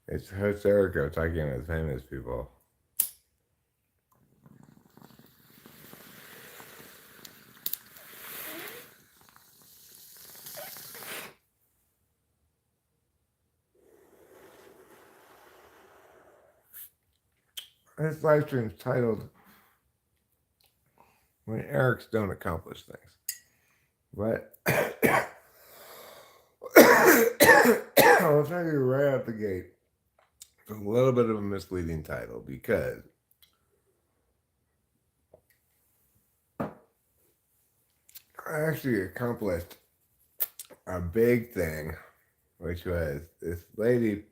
It's hysterical talking with famous people. This live stream's titled When Erics Don't Accomplish Things. But I'll tell you right out the gate, it's a little bit of a misleading title because I actually accomplished a big thing, which was this lady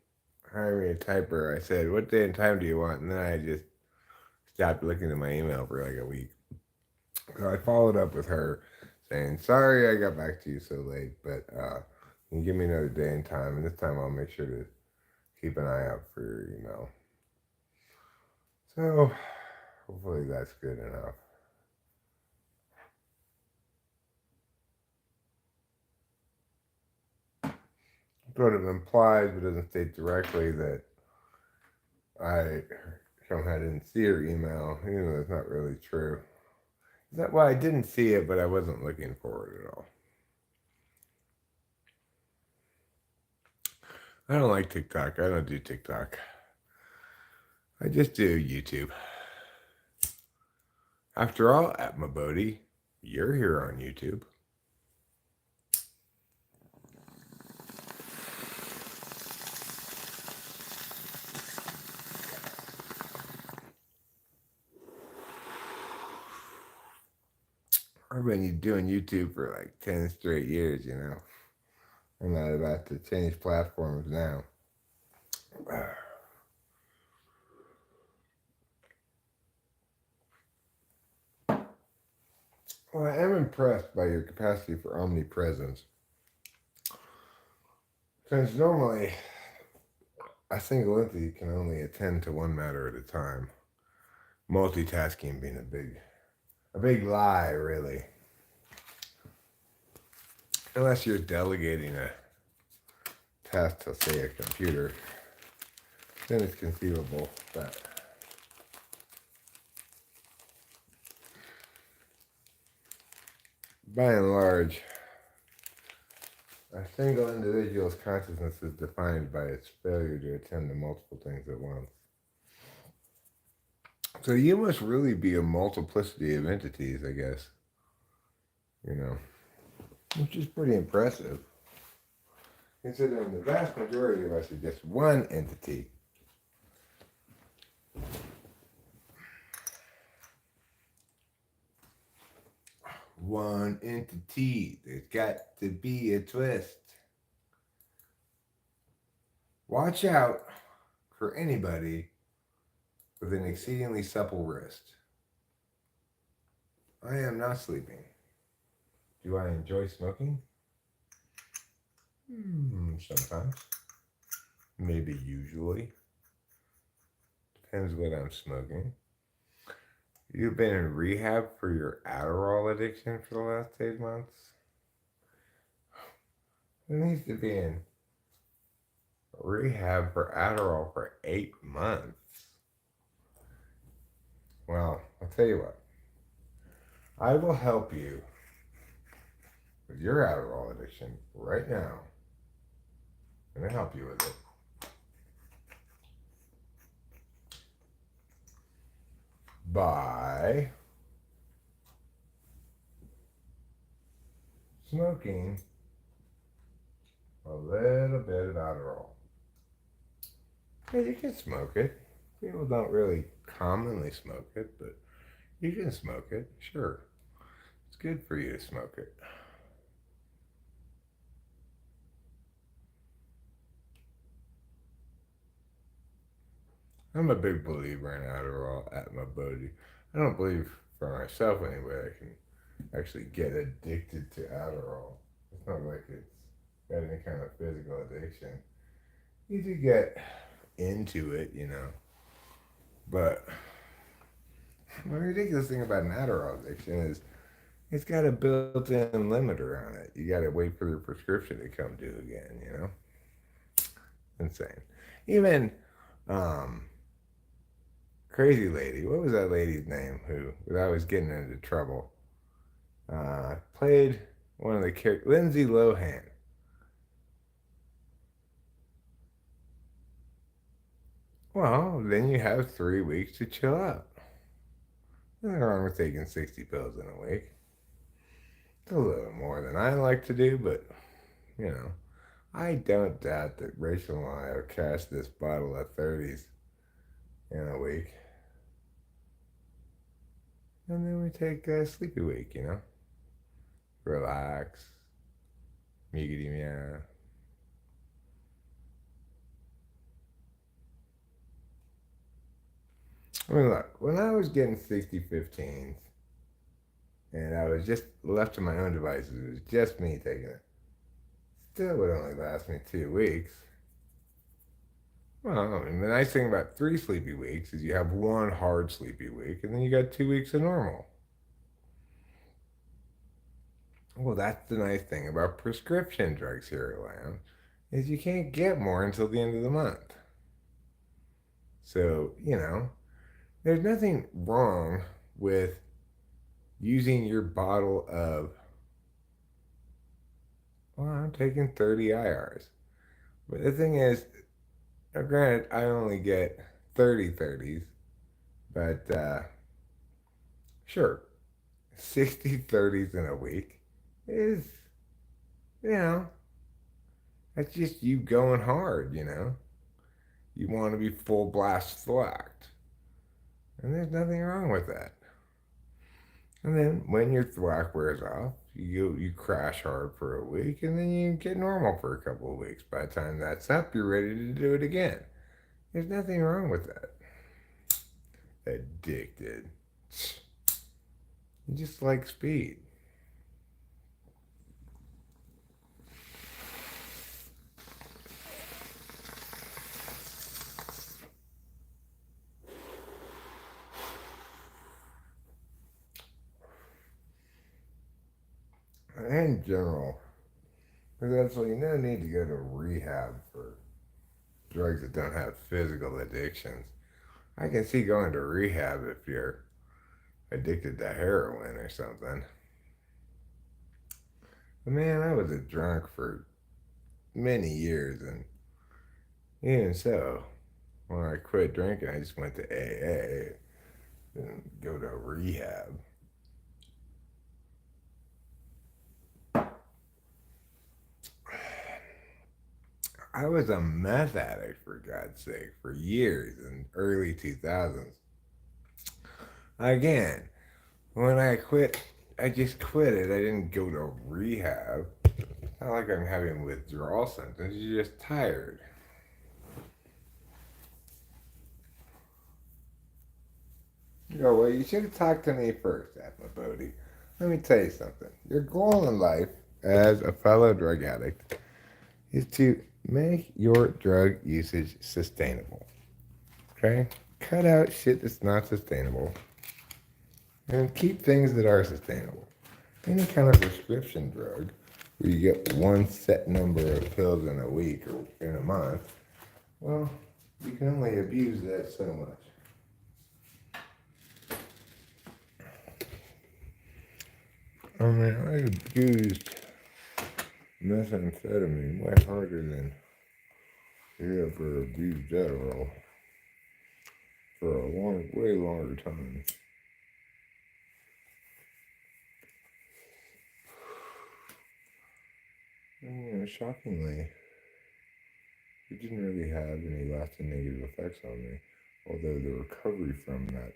hired me a typer. I said, "What day and time do you want?" And then I just stopped looking at my email for like a week. So I followed up with her saying, "Sorry I got back to you so late, but you can give me another day and time, and this time I'll make sure to keep an eye out for your email." So hopefully that's good enough. Sort of implies, but doesn't state directly, that I somehow didn't see her email, even though it's not really true. Well, I didn't see it, but I wasn't looking for it at all. I don't like TikTok. I don't do TikTok. I just do YouTube. After all, at my buddy, you're here on YouTube. I've been doing YouTube for like 10 straight years, you know. I'm not about to change platforms now. Well, I am impressed by your capacity for omnipresence. Since normally a single entity can only attend to one matter at a time, multitasking being a big lie, really. Unless you're delegating a task to, say, a computer, then it's conceivable. But by and large, a single individual's consciousness is defined by its failure to attend to multiple things at once. So you must really be a multiplicity of entities, I guess. You know, which is pretty impressive, considering the vast majority of us are just one entity. One entity. There's got to be a twist. Watch out for anybody with an exceedingly supple wrist. I am not sleeping. Do I enjoy smoking? Sometimes. Maybe usually. Depends what I'm smoking. You've been in rehab for your Adderall addiction for the last 8 months? Who needs to be in rehab for Adderall for 8 months? Well, I'll tell you what. I will help you with your Adderall addiction right now. I'm going to help you with it. By smoking a little bit of Adderall. Yeah, you can smoke it. People don't really commonly smoke it, but you can smoke it, sure. It's good for you to smoke it. I'm a big believer in Adderall at my body. I don't believe for myself anyway I can actually get addicted to Adderall. It's not like it's got any kind of physical addiction. You do get into it, you know. But the ridiculous thing about an Adderall addiction is it's got a built-in limiter on it. You got to wait for the prescription to come due again, you know? Insane. Even crazy lady. What was that lady's name who was always getting into trouble? Played one of the characters, Lindsay Lohan. Well, then you have 3 weeks to chill out. Nothing wrong with taking 60 pills in a week. It's a little more than I like to do, but you know, I don't doubt that Rachel and I will cash this bottle of 30s in a week. And then we take a sleepy week, relax, muggity meow. I mean, look, when I was getting 60/15s and I was just left to my own devices, it was just me taking it. Still would only last me 2 weeks. Well, I mean, the nice thing about 3 sleepy weeks is you have one hard sleepy week and then you got 2 weeks of normal. Well, that's the nice thing about prescription drugs here around is you can't get more until the end of the month. So, there's nothing wrong with using your bottle of, well, I'm taking 30 IRs. But the thing is, now granted, I only get 30 30s, but sure, 60 30s in a week is, you know, that's just you going hard. You want to be full blast thwacked. And there's nothing wrong with that. And then when your thwack wears off, you crash hard for a week and then you get normal for a couple of weeks. By the time that's up, you're ready to do it again. There's nothing wrong with that. Addicted. You just like speed. In general, there's absolutely no need to go to rehab for drugs that don't have physical addictions. I can see going to rehab if you're addicted to heroin or something. But man, I was a drunk for many years, and even so, when I quit drinking, I just went to AA and go to rehab. I was a meth addict, for God's sake, for years in early 2000s. Again, when I quit, I just quit it. I didn't go to rehab. Not like I'm having withdrawal symptoms. You're just tired. Well, you should have talked to me first, Atma Bodhi. Let me tell you something. Your goal in life as a fellow drug addict is to make your drug usage sustainable. Okay? Cut out shit that's not sustainable and keep things that are sustainable. Any kind of prescription drug where you get one set number of pills in a week or in a month, well, you can only abuse that so much. I mean, I abused methamphetamine way harder than I ever abused Adderall for a way longer time. And, shockingly, it didn't really have any lasting negative effects on me. Although the recovery from that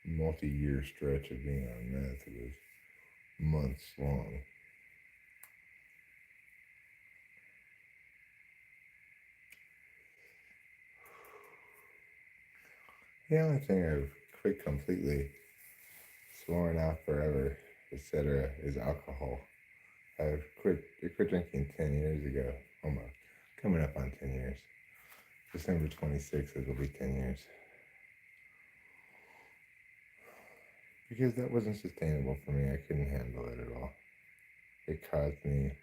multi-year stretch of being on meth was months long. The only thing I've quit completely, sworn off forever, etc., is alcohol. I quit drinking 10 years ago, almost. Coming up on 10 years. December 26th, it'll be 10 years. Because that wasn't sustainable for me. I couldn't handle it at all. It caused me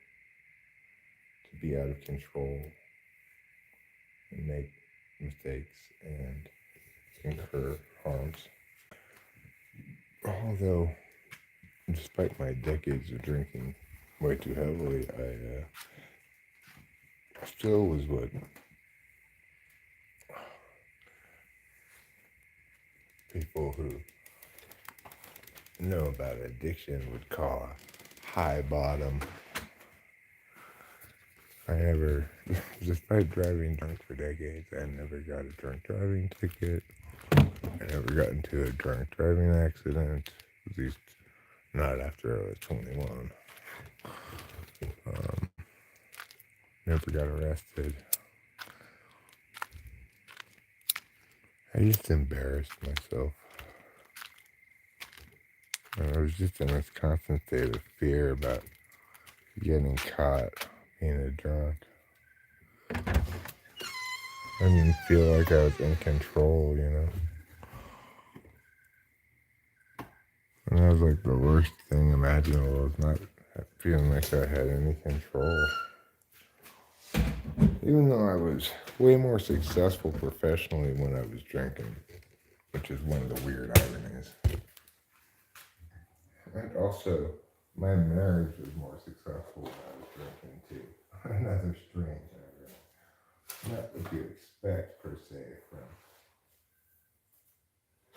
to be out of control and make mistakes and incur harms. Although, despite my decades of drinking way too heavily, I still was what people who know about addiction would call a high bottom. I never, despite driving drunk for decades, I never got a drunk driving ticket. I never got into a drunk driving accident, at least not after I was 21. Never got arrested. I just embarrassed myself. And I was just in this constant state of fear about getting caught being a drunk. I didn't feel like I was in control, you know? And that was like the worst thing imaginable, was not feeling like I had any control. Even though I was way more successful professionally when I was drinking, which is one of the weird ironies. And also, my marriage was more successful when I was drinking too. Another strange irony. Not what you expect per se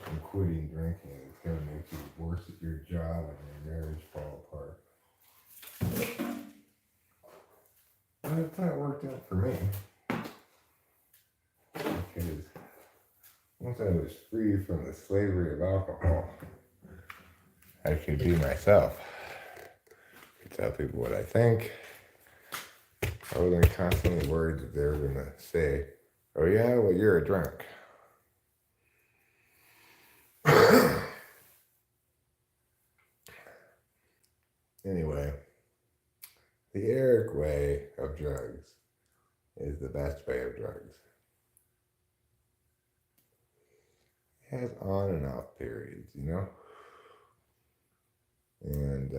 from quitting drinking. It's going to make you worse at your job and your marriage fall apart. But it's not worked out for me. Because once I was free from the slavery of alcohol, I could be myself. I could tell people what I think. I wasn't constantly worried that they were going to say, "Oh yeah, well you're a drunk." Anyway, the Eric way of drugs is the best way of drugs. It has on and off periods, you know? And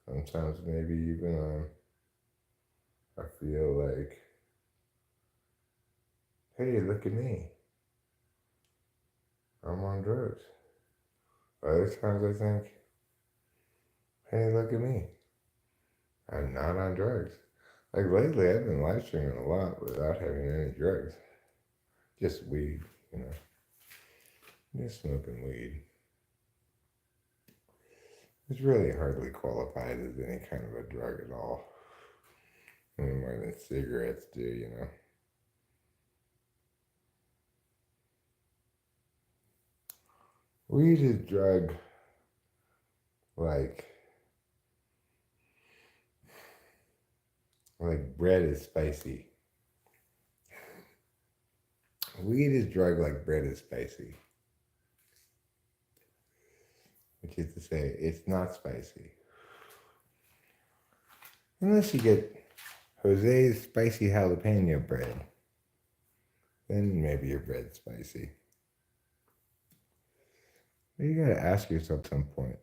sometimes maybe even I feel like, hey, look at me. I'm on drugs. Other times I think, hey, look at me. I'm not on drugs. Like lately, I've been live streaming a lot without having any drugs. Just weed, you know. Just smoking weed. It's really hardly qualified as any kind of a drug at all. Any more than cigarettes do, you know. Weed is drug like bread is spicy. Weed is drug like bread is spicy. Which is to say, it's not spicy. Unless you get Jose's spicy jalapeno bread. Then maybe your bread's spicy. But you gotta ask yourself at some point,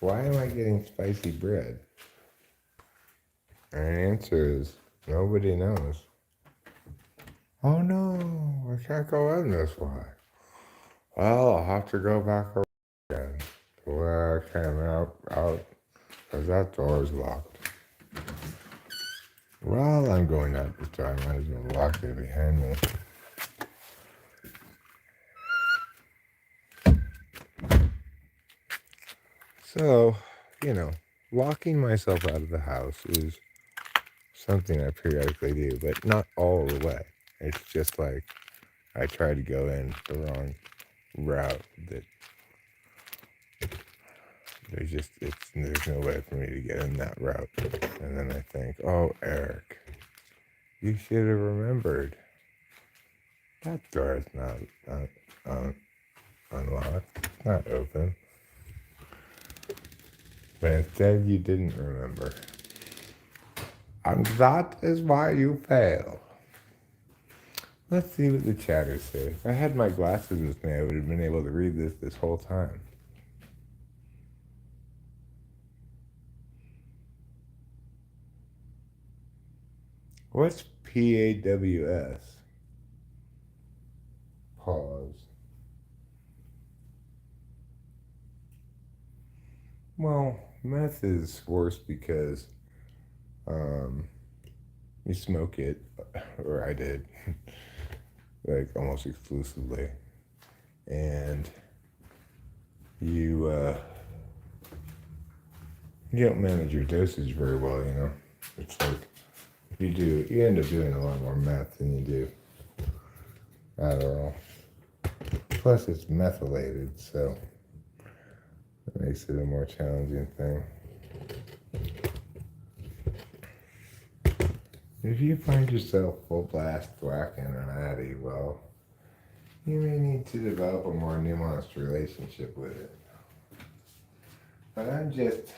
why am I getting spicy bread? And the answer is, nobody knows. Oh no, I can't go in this way. Well, I'll have to go back again to where I came out, because that door is locked. Well, I'm going out this time. I might as well lock it behind me. So, you know, locking myself out of the house is something I periodically do, but not all the way. It's just like I try to go in the wrong route that there's no way for me to get in that route. And then I think, oh, Eric, you should have remembered. That door is not unlocked, it's not open. But instead you didn't remember. And that is why you fail. Let's see what the chatter says. If I had my glasses with me, I would have been able to read this whole time. What's PAWS? Pause. Well, meth is worse because um, you smoke it, or I did, like almost exclusively, and you you don't manage your dosage very well. You know, it's like you end up doing a lot more meth than you do Adderall. Plus, it's methylated, so it makes it a more challenging thing. If you find yourself full blast whacking an Addy, well, you may need to develop a more nuanced relationship with it. But I just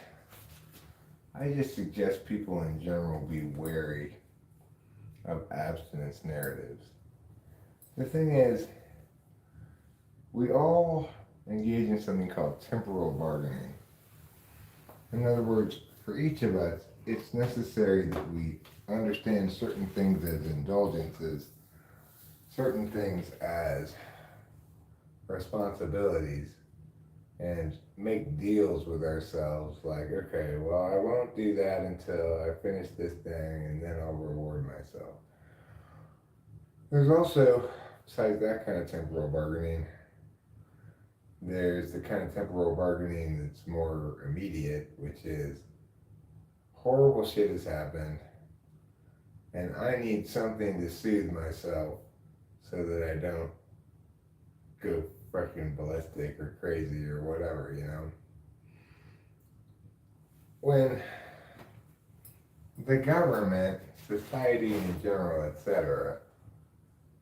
suggest people in general be wary of abstinence narratives. The thing is, we all engage in something called temporal bargaining. In other words, for each of us, it's necessary that we understand certain things as indulgences, certain things as responsibilities, and make deals with ourselves like, okay, well, I won't do that until I finish this thing and then I'll reward myself. There's also, besides that kind of temporal bargaining, there's the kind of temporal bargaining that's more immediate, which is horrible shit has happened and I need something to soothe myself so that I don't go fucking ballistic or crazy or whatever, you know? When the government, society in general, etc.,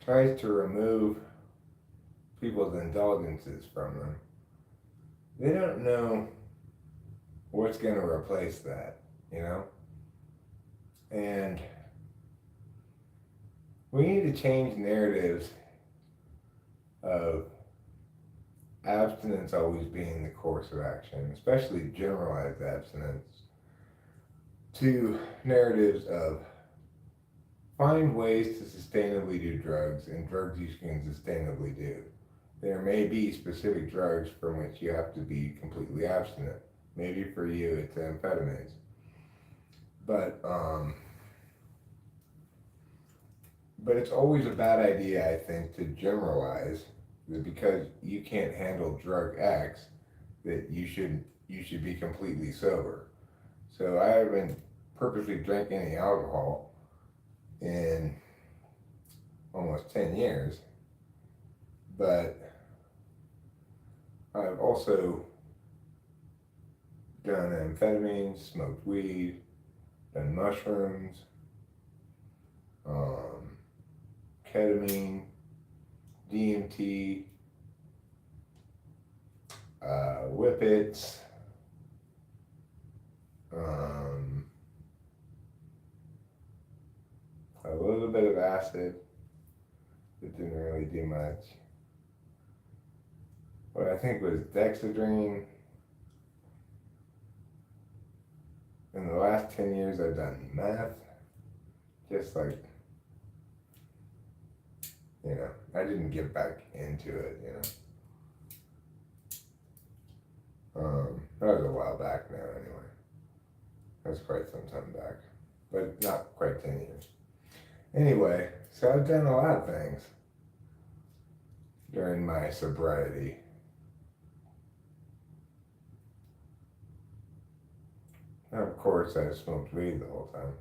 tries to remove people's indulgences from them, they don't know what's going to replace that, you know? And we need to change narratives of abstinence always being the course of action, especially generalized abstinence, to narratives of find ways to sustainably do drugs and drugs you can sustainably do. There may be specific drugs from which you have to be completely abstinent. Maybe for you it's amphetamines. But it's always a bad idea, I think, to generalize that because you can't handle drug X, that you should be completely sober. So I haven't purposely drank any alcohol in almost 10 years, but I've also done amphetamines, smoked weed, done mushrooms, ketamine, DMT, whippets, a little bit of acid. It didn't really do much. What I think was Dexedrine. In the last 10 years, I've done meth. Just like, you know, I didn't get back into it, you know. That was a while back now, anyway. That was quite some time back, but not quite 10 years. Anyway, so I've done a lot of things during my sobriety. And of course, I smoked weed the whole time.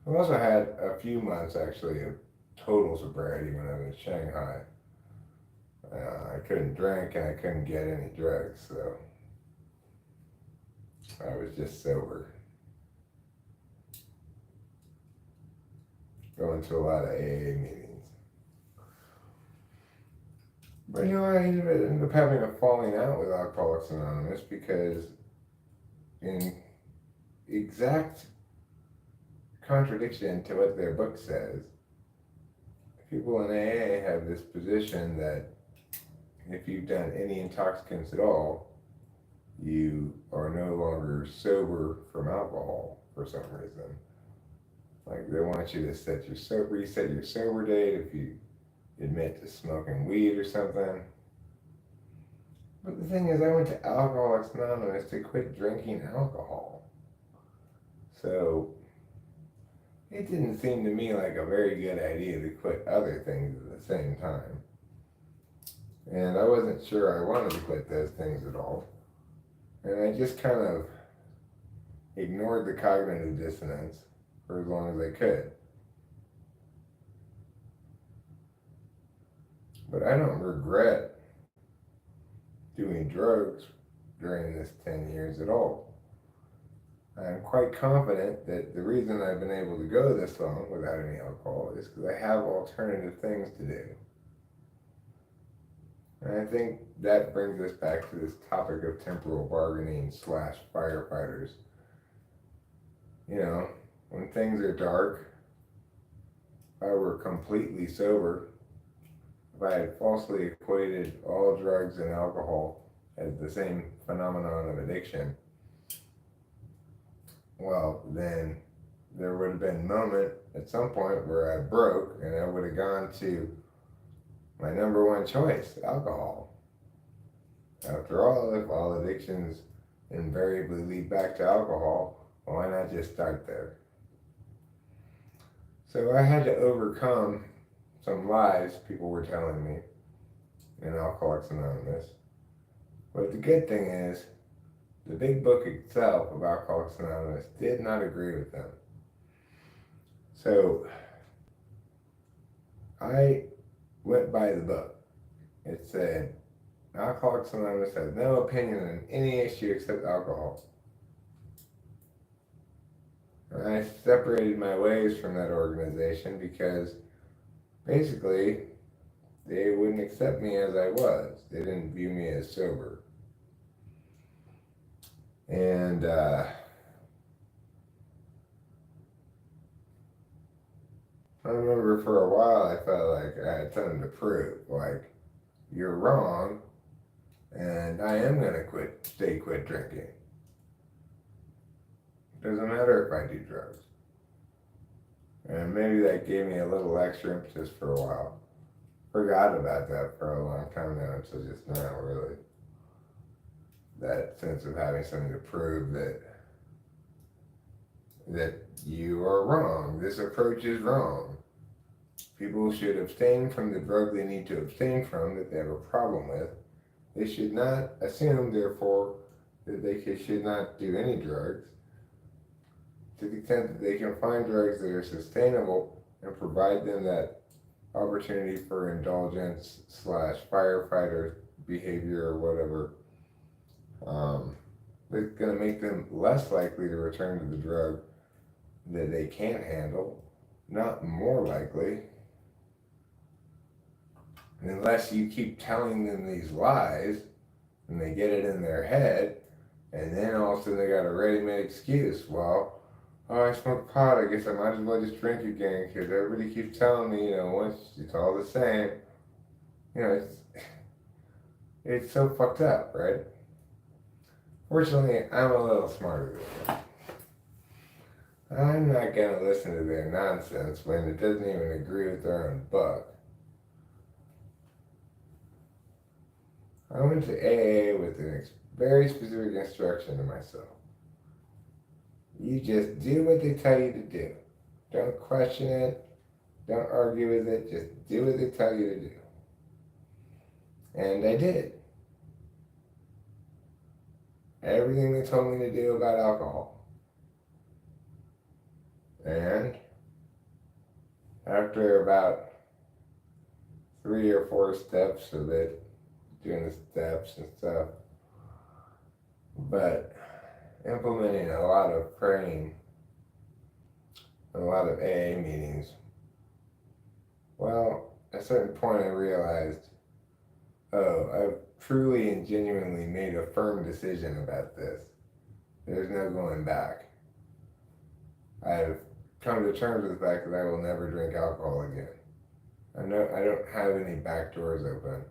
I've also had a few months, actually, of total sobriety when I was in Shanghai. I couldn't drink and I couldn't get any drugs, so I was just sober. Going to a lot of AA meetings. But you know, I ended up having a falling out with Alcoholics Anonymous because in exact contradiction to what their book says, people in AA have this position that if you've done any intoxicants at all, you are no longer sober from alcohol for some reason. Like they want you to reset your sober date if you admit to smoking weed or something. But the thing is, I went to Alcoholics Anonymous to quit drinking alcohol. So it didn't seem to me like a very good idea to quit other things at the same time. And I wasn't sure I wanted to quit those things at all. And I just kind of ignored the cognitive dissonance for as long as I could. But I don't regret doing drugs during this 10 years at all. I'm quite confident that the reason I've been able to go this long without any alcohol is because I have alternative things to do. And I think that brings us back to this topic of temporal bargaining / firefighters. You know, when things are dark, if I were completely sober, if I had falsely equated all drugs and alcohol as the same phenomenon of addiction, well, then there would have been a moment at some point where I broke and I would have gone to my number one choice, alcohol. After all, if all addictions invariably lead back to alcohol, why not just start there? So I had to overcome some lies people were telling me in Alcoholics Anonymous. But the good thing is, the big book itself of Alcoholics Anonymous did not agree with them. So I went by the book. It said, Alcoholics Anonymous has no opinion on any issue except alcohol. And I separated my ways from that organization because basically they wouldn't accept me as I was. They didn't view me as sober. And I remember for a while I felt like I had something to prove. Like, you're wrong, and I am going to quit drinking. Doesn't matter if I do drugs. And maybe that gave me a little extra impetus for a while. Forgot about that for a long time now until just now, really. That sense of having something to prove that you are wrong. This approach is wrong. People should abstain from the drug they need to abstain from that they have a problem with. They should not assume, therefore, that they should not do any drugs. To the extent that they can find drugs that are sustainable and provide them that opportunity for indulgence / firefighter behavior or whatever, it's going to make them less likely to return to the drug that they can't handle, not more likely. Unless you keep telling them these lies and they get it in their head, and then all of a sudden they got a ready-made excuse. Well, I smoke pot, I guess I might as well just drink again because everybody keeps telling me, once it's all the same. It's so fucked up, right? Fortunately, I'm a little smarter than them. I'm not going to listen to their nonsense when it doesn't even agree with their own book. I went to AA with a very specific instruction to myself. You just do what they tell you to do. Don't question it. Don't argue with it. Just do what they tell you to do. And I did. Everything they told me to do about alcohol. And after about 3 or 4 steps of it, doing the steps and stuff, but implementing a lot of praying, a lot of AA meetings, well, at a certain point I realized, I've truly and genuinely made a firm decision about this. There's no going back. I've come to terms with the fact that I will never drink alcohol again. I don't have any back doors open.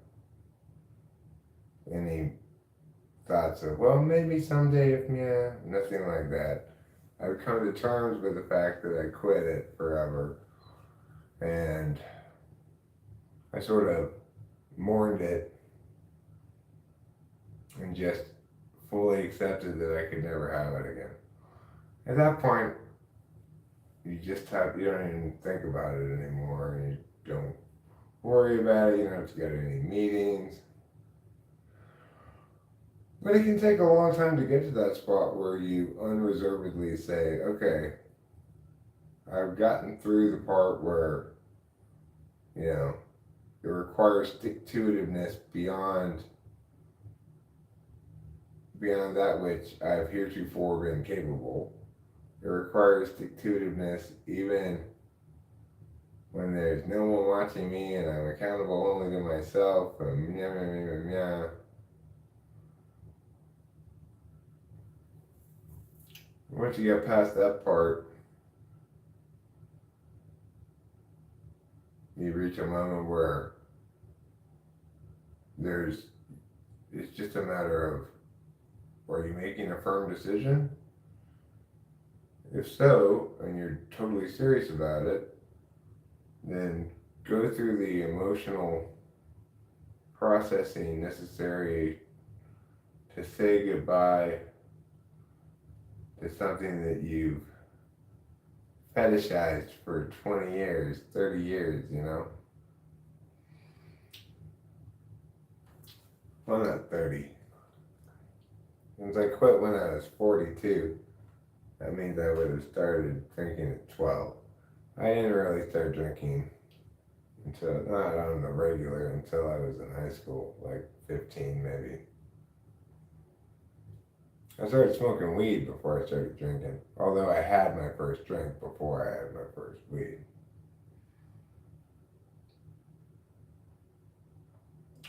Any thoughts of, well, maybe someday, nothing like that. I've come to terms with the fact that I quit it forever, and I sort of mourned it and just fully accepted that I could never have it again. At that point, you don't even think about it anymore, and you don't worry about it. You don't have to go to any meetings. But it can take a long time to get to that spot where you unreservedly say, okay, I've gotten through the part where, it requires stick-to-itiveness beyond that which I've heretofore been capable. It requires stick-to-itiveness even when there's no one watching me and I'm accountable only to myself and meow, meow, meow, meow. Once you get past that part, you reach a moment where it's just a matter of, are you making a firm decision? If so, and you're totally serious about it, then go through the emotional processing necessary to say goodbye to something that you've fetishized for 20 years, 30 years, Well, not 30. Since I quit when I was 42, that means I would have started drinking at 12. I didn't really start drinking until, not on the regular, until I was in high school, like 15 maybe. I started smoking weed before I started drinking, although I had my first drink before I had my first weed.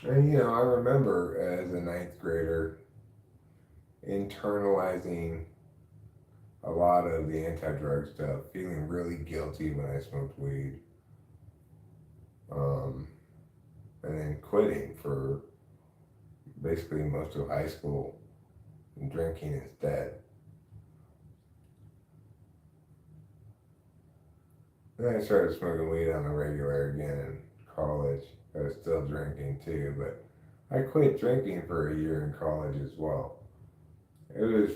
And I remember as a ninth grader internalizing a lot of the anti-drug stuff, feeling really guilty when I smoked weed, and then quitting for basically most of high school and drinking instead. Then I started smoking weed on the regular again in college. I was still drinking too, but I quit drinking for a year in college as well. It was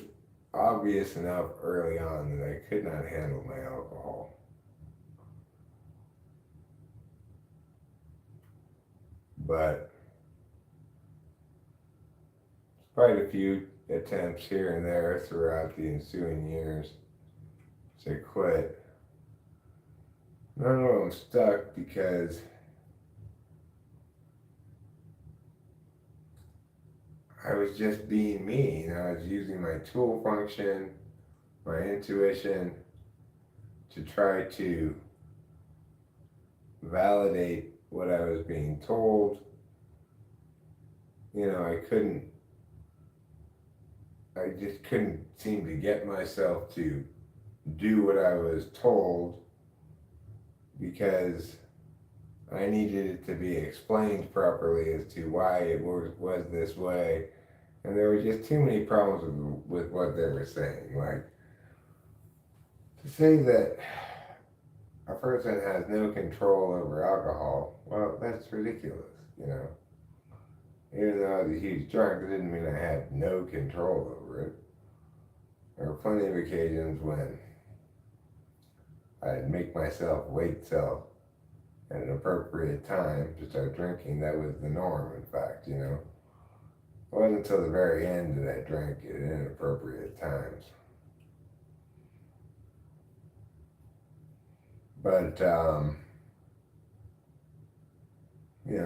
obvious enough early on that I could not handle my alcohol. But despite a few attempts here and there throughout the ensuing years to quit, none of them stuck because I was just being me. I was using my tool function, my intuition, to try to validate what I was being told. I just couldn't seem to get myself to do what I was told because I needed it to be explained properly as to why it was this way. And there were just too many problems with what they were saying. Like, to say that a person has no control over alcohol, well, that's ridiculous, Even though I was a huge drunk, it didn't mean I had no control over it. There were plenty of occasions when I'd make myself wait till at an appropriate time to start drinking. That was the norm, in fact, It wasn't until the very end that I drank at inappropriate times. But,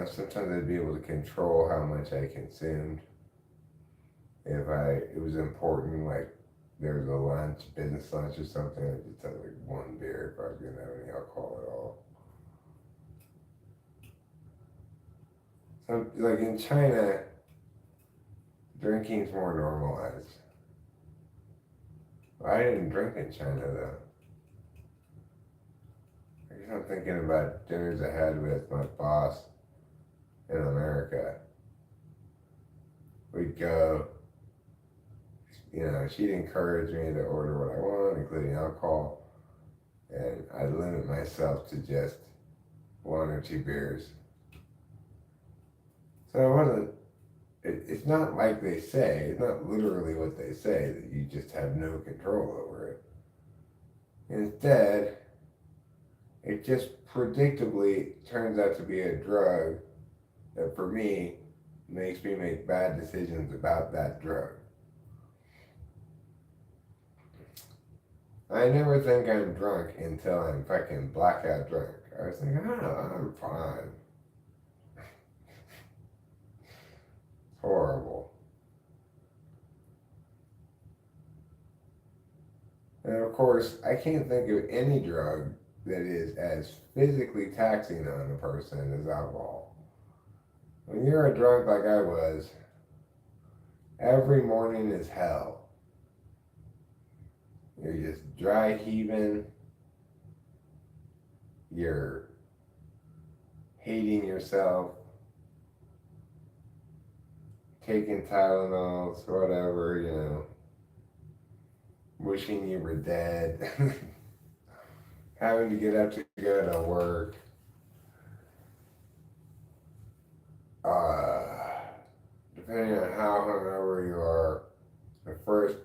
sometimes I'd be able to control how much I consumed. If it was important, like there was a lunch, business lunch or something, I'd just have like one beer if I was going to have any alcohol at all. So, like in China, drinking's more normalized. I didn't drink in China though. I guess I'm thinking about dinners I had with my boss in America. We'd go, she'd encourage me to order what I want, including alcohol, and I'd limit myself to just one or two beers. So it wasn't, it's not like they say, it's not literally what they say that you just have no control over it. Instead, it just predictably turns out to be a drug that for me makes me make bad decisions about that drug. I never think I'm drunk until I'm fucking blackout drunk. I was thinking, oh, I'm fine. Horrible. And of course, I can't think of any drug that is as physically taxing on a person as alcohol. When you're a drunk like I was, every morning is hell. You're just dry heaving. You're hating yourself. Taking Tylenols, whatever, wishing you were dead. Having to get up to go to work. Depending on how hungover you are, the first,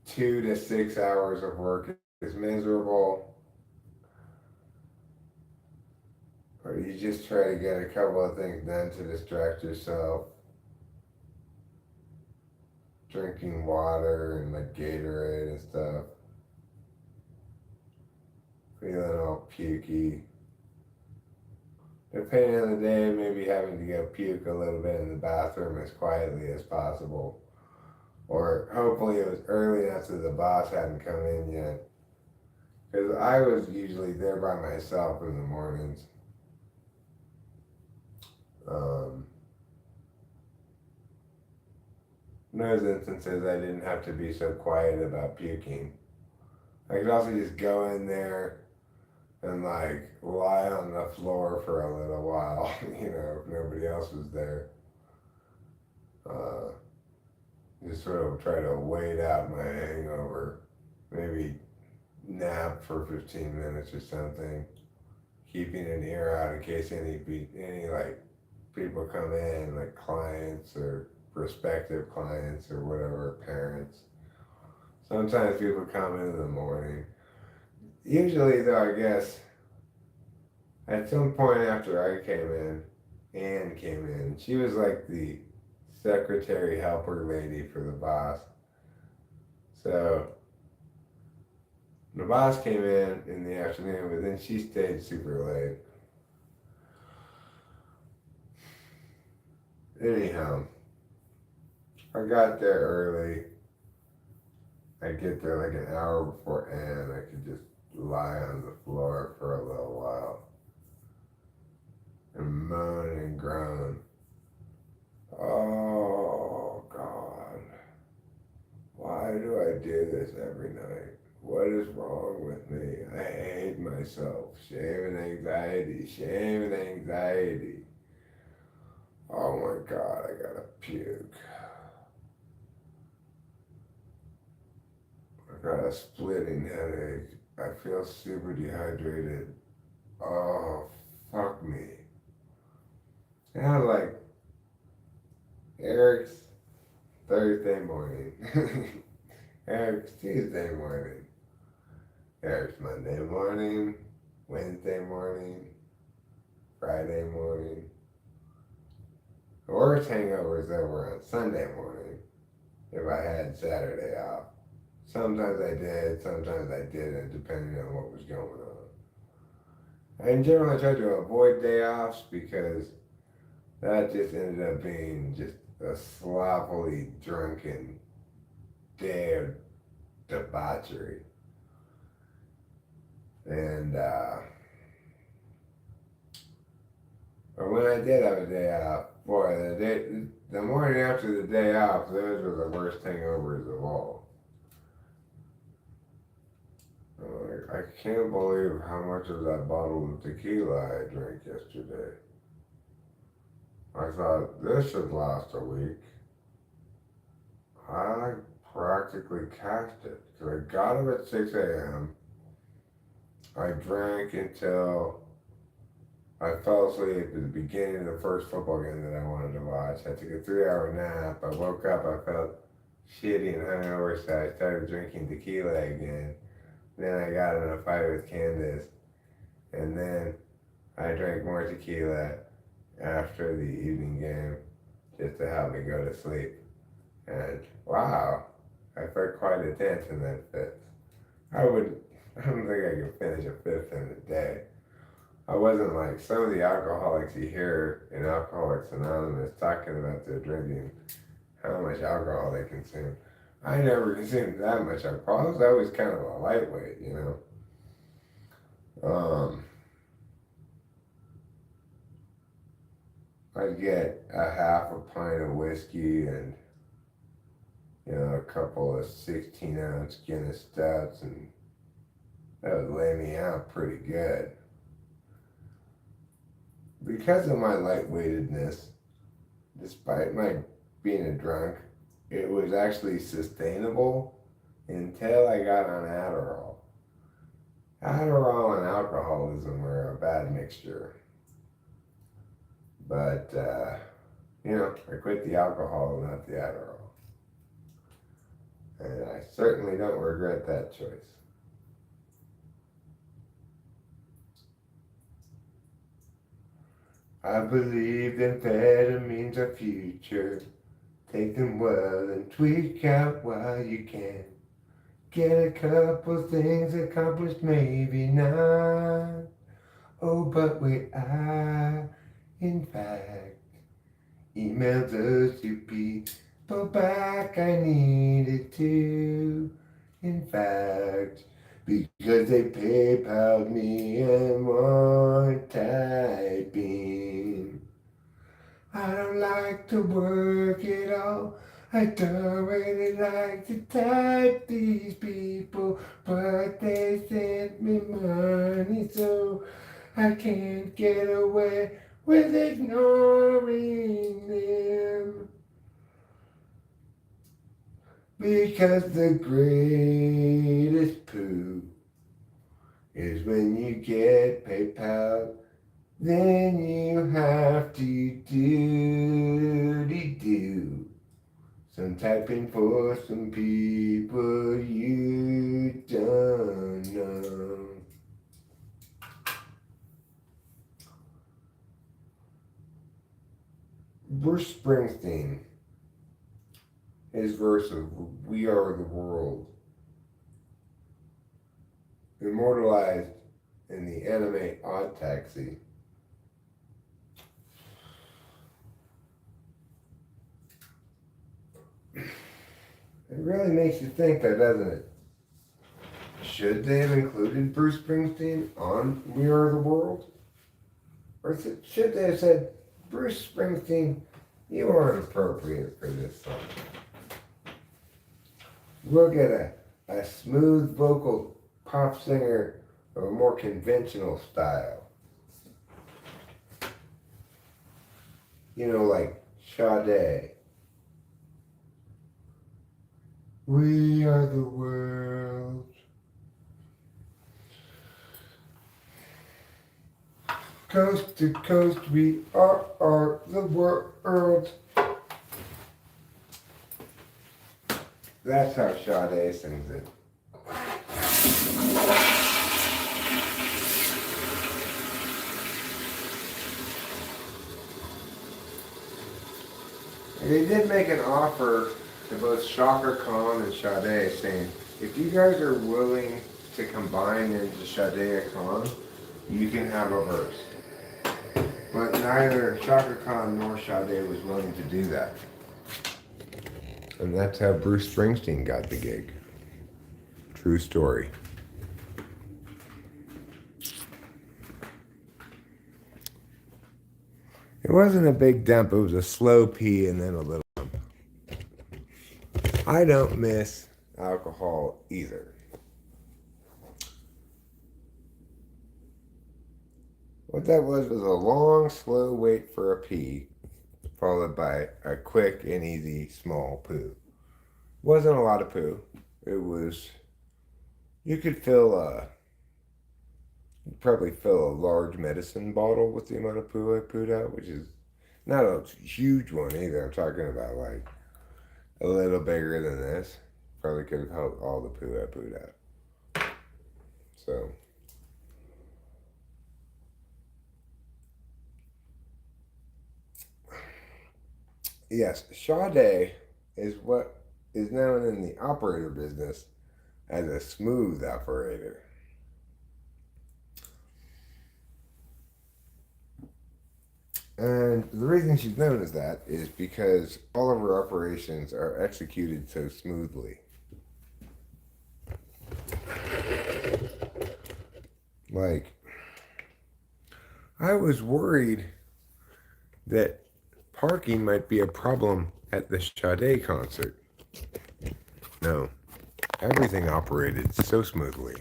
2 to 6 hours of work is miserable. Or you just try to get a couple of things done to distract yourself. Drinking water and like Gatorade and stuff. Feeling all pukey. Depending on the day, maybe having to go puke a little bit in the bathroom as quietly as possible. Or hopefully it was early enough so the boss hadn't come in yet. Because I was usually there by myself in the mornings. In those instances, I didn't have to be so quiet about puking. I could also just go in there and like lie on the floor for a little while, if nobody else was there. Just sort of try to wait out my hangover. Maybe nap for 15 minutes or something. Keeping an ear out in case any like people come in, like clients or prospective clients or whatever, parents. Sometimes people come in the morning. Usually, though, I guess, at some point after I came in, Anne came in. She was like the secretary helper lady for the boss. So, the boss came in the afternoon, but then she stayed super late. Anyhow, I got there early. I get there like an hour before Anne. I could just lie on the floor for a little while and moan and groan. Oh, God. Why do I do this every night? What is wrong with me? I hate myself. Shame and anxiety. Shame and anxiety. Oh my God, I gotta puke. I got a splitting headache. I feel super dehydrated. Oh, fuck me. And I was like, Eric's Thursday morning. Eric's Tuesday morning. Eric's Monday morning. Wednesday morning. Friday morning. The worst hangovers over on Sunday morning if I had Saturday off. Sometimes I did, sometimes I didn't, depending on what was going on. I in general tried to avoid day offs because that just ended up being just a sloppily drunken day of debauchery. And but when I did have a day off, boy, the morning after the day off, those were the worst hangovers of all. I can't believe how much of that bottle of tequila I drank yesterday. I thought this should last a week. I practically cashed it because I got up at 6 a.m. I drank until I fell asleep at the beginning of the first football game that I wanted to watch. I took a 3 hour nap. I woke up, I felt shitty and hungover, so I started drinking tequila again. Then I got in a fight with Candace, and then I drank more tequila after the evening game just to help me go to sleep. And wow, I felt quite a dent in that fifth. I would, I don't think I could finish a fifth in a day. I wasn't like some of the alcoholics you hear in Alcoholics Anonymous talking about their drinking, how much alcohol they consume. I never consumed that much alcohol. I was always kind of a lightweight, you know. I'd get a half a pint of whiskey and, you know, a couple of 16-ounce Guinness stouts, and that would lay me out pretty good. Because of my lightweightedness, despite my being a drunk, it was actually sustainable until I got on Adderall. Adderall and alcoholism were a bad mixture. But, you know, I quit the alcohol, not the Adderall. And I certainly don't regret that choice. I believe amphetamines are future. Take them well and tweak out while you can. Get a couple things accomplished, maybe not. Oh, but in fact, emailed those two people back I needed to. In fact, because they PayPal'd me and weren't typing. I don't like to work at all. I don't really like to type these people, but they sent me money, so I can't get away with ignoring them. Because the greatest poo is when you get PayPal, then you have to do some typing for some people you don't know. Bruce Springsteen, his verse of "We Are the World," immortalized in the anime Odd Taxi. It really makes you think, though, doesn't it? Should they have included Bruce Springsteen on "We Are the World"? Or should they have said, Bruce Springsteen, you aren't appropriate for this song. We'll get a smooth vocal pop singer of a more conventional style. You know, like Sade. We are the world. Coast to coast, we are the world. That's how Sade sings it. They did make an offer to both Shaka Khan and Sade, saying, if you guys are willing to combine into Sade Khan, you can have a verse. But neither Shaka Khan nor Sade was willing to do that. And that's how Bruce Springsteen got the gig. True story. It wasn't a big dump, it was a slow pee and then a little dump. I don't miss alcohol either. What that was a long, slow wait for a pee, followed by a quick and easy small poo. Wasn't a lot of poo. It was, you could fill you'd probably fill a large medicine bottle with the amount of poo I pooed out, which is not a huge one either. I'm talking about like a little bigger than this. Probably could have held all the poo I pooed out. So, yes, Sade is what is known in the operator business as a smooth operator. And the reason she's known as that is because all of her operations are executed so smoothly. Like, I was worried that parking might be a problem at the Sade concert. No, everything operated so smoothly.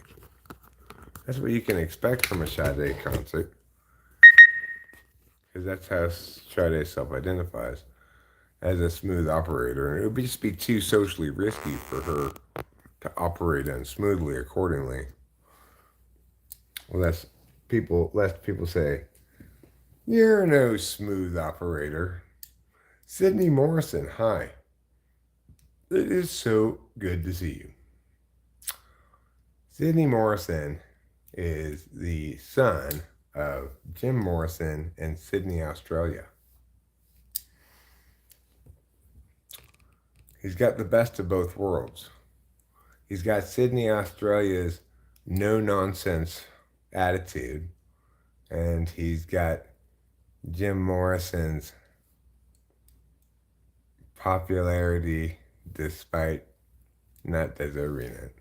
That's what you can expect from a Sade concert, because that's how Sade self-identifies as a smooth operator. And it would just be too socially risky for her to operate unsmoothly accordingly. Lest people say, "You're no smooth operator." Sydney Morrison, hi. It is so good to see you. Sydney Morrison is the son of Jim Morrison in Sydney, Australia. He's got the best of both worlds. He's got Sydney, Australia's no nonsense attitude, and he's got Jim Morrison's popularity despite not deserving it.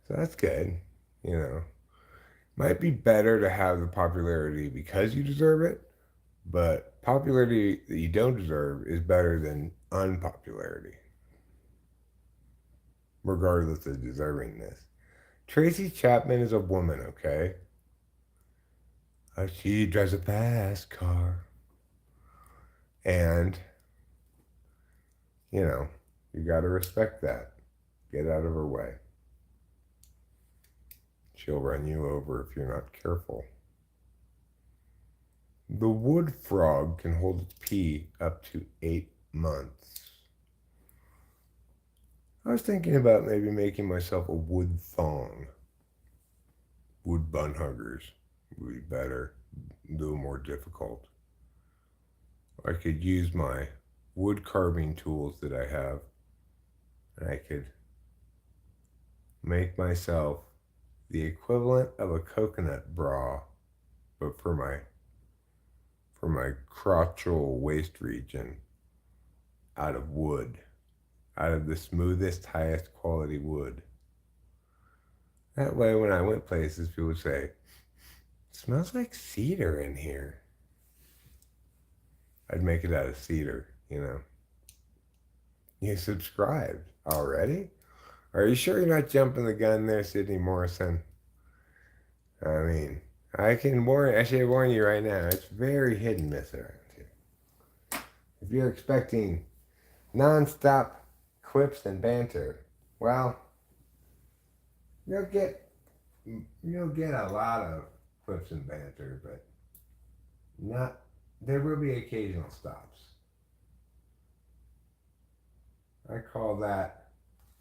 So that's good, you know. Might be better to have the popularity because you deserve it, but popularity that you don't deserve is better than unpopularity, regardless of deservingness. Tracy Chapman is a woman, okay? She drives a fast car. And, you know, you gotta respect that. Get out of her way. She'll run you over if you're not careful. The wood frog can hold its pee up to 8 months. I was thinking about maybe making myself a wood thong. Wood bun huggers would be better, a little more difficult. I could use my wood carving tools that I have, and I could make myself the equivalent of a coconut bra, but for my crotchal waist region, out of wood, out of the smoothest, highest quality wood. That way, when I went places, people would say, "It smells like cedar in here." I'd make it out of cedar, you know. You subscribed already? Are you sure you're not jumping the gun there, Sydney Morrison? I mean, I should warn you right now, it's very hit and miss around here. If you're expecting non-stop quips and banter, well, you'll get a lot of quips and banter, but there will be occasional stops. I call that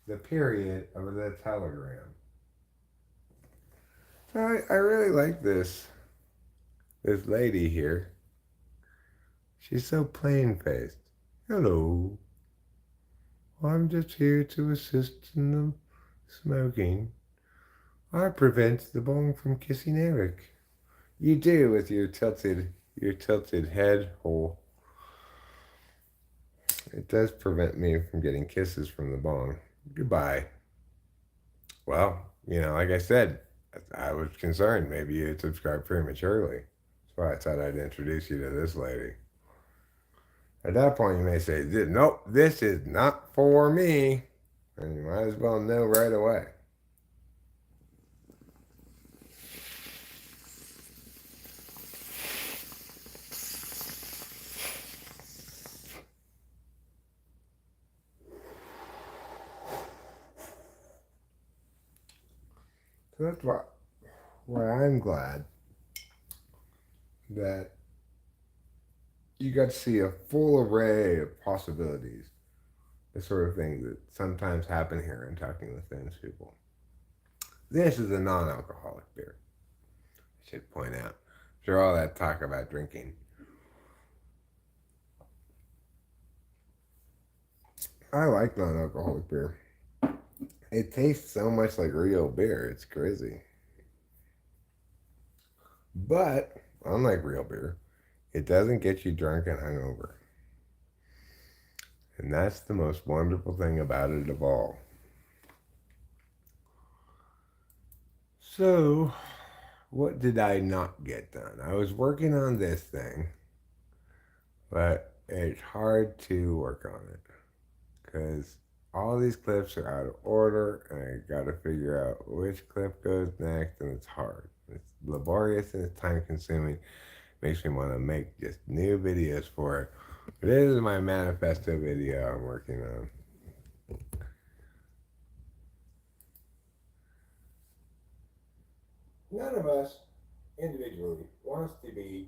the period of the telegram. So I really like this lady here. She's so plain-faced. "Hello. I'm just here to assist in the smoking. I prevent the bong from kissing Eric." You do with your tilted head hole. It does prevent me from getting kisses from the bong. Goodbye. Well, like I said, I was concerned maybe you had subscribed prematurely. That's why I thought I'd introduce you to this lady. At that point, you may say, "Nope, this is not for me." And you might as well know right away. So that's why I'm glad that you got to see a full array of possibilities, the sort of things that sometimes happen here in talking with Finnish people. This is a non alcoholic beer, I should point out. After all that talk about drinking, I like non alcoholic beer. It tastes so much like real beer, it's crazy. But, unlike real beer, it doesn't get you drunk and hungover. And that's the most wonderful thing about it of all. So, what did I not get done? I was working on this thing, but it's hard to work on it because all these clips are out of order and I got to figure out which clip goes next, and it's hard. It's laborious and it's time consuming. Makes me want to make just new videos for it. This is my manifesto video I'm working on. None of us individually wants to be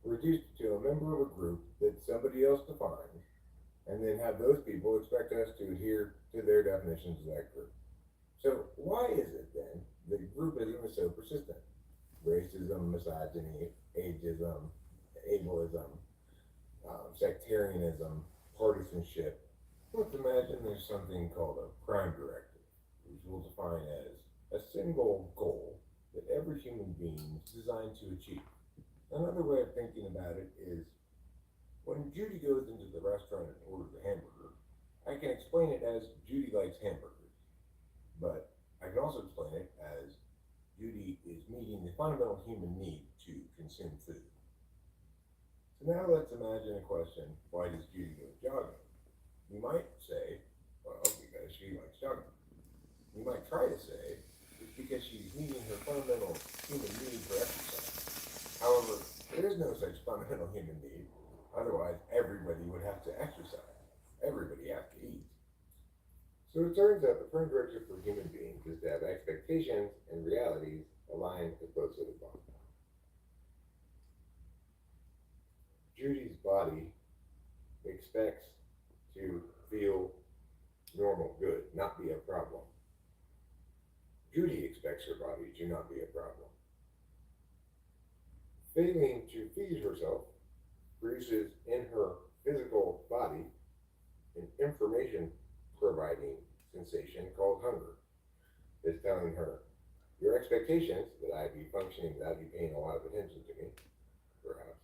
reduced to a member of a group that somebody else defines and then have those people expect us to adhere to their definitions of that group. So why is it then that groupism is so persistent? Racism, misogyny, ageism, ableism, sectarianism, partisanship. Let's imagine there's something called a crime directive, which we'll define as a single goal that every human being is designed to achieve. Another way of thinking about it is when Judy goes into the restaurant and orders a hamburger, I can explain it as Judy likes hamburgers. But I can also explain it as Judy is meeting the fundamental human need to consume food. So now let's imagine a question, why does Judy go jogging? You might say, well, because she likes jogging. You might try to say, it's because she's meeting her fundamental human need for exercise. However, there is no such fundamental human need. Otherwise, everybody would have to exercise. Everybody has to eat. So it turns out the prime directive for human beings is to have expectations and realities aligned as close as possible. Judy's body expects to feel normal, good, not be a problem. Judy expects her body to not be a problem. Failing to feed herself produces in her physical body an information providing sensation called hunger. It's telling her, your expectations that I be functioning without you paying a lot of attention to me, perhaps,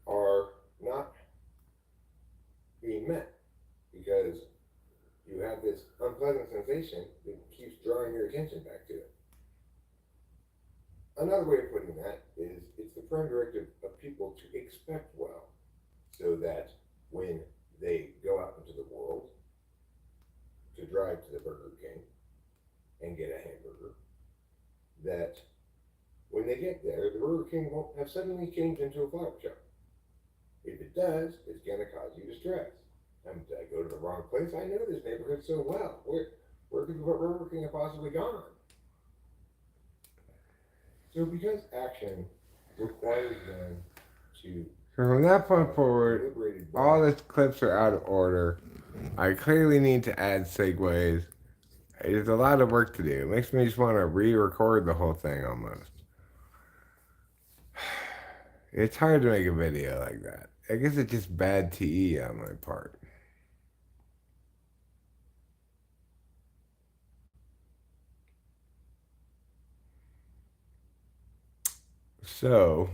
are not being met because you have this unpleasant sensation that keeps drawing your attention back to it. Another way of putting that is it's the prime directive of people to expect well so that when they go out into the world to drive to the Burger King and get a hamburger, that when they get there, the Burger King won't have suddenly changed into a flower shop. If it does, it's going to cause you distress. Did I go to the wrong place? I know this neighborhood so well. Where could the Burger King have possibly gone? So because action requires them to. So from that point forward, all the clips are out of order. I clearly need to add segues. There's a lot of work to do. It makes me just want to re-record the whole thing almost. It's hard to make a video like that. I guess it's just bad TE on my part. So,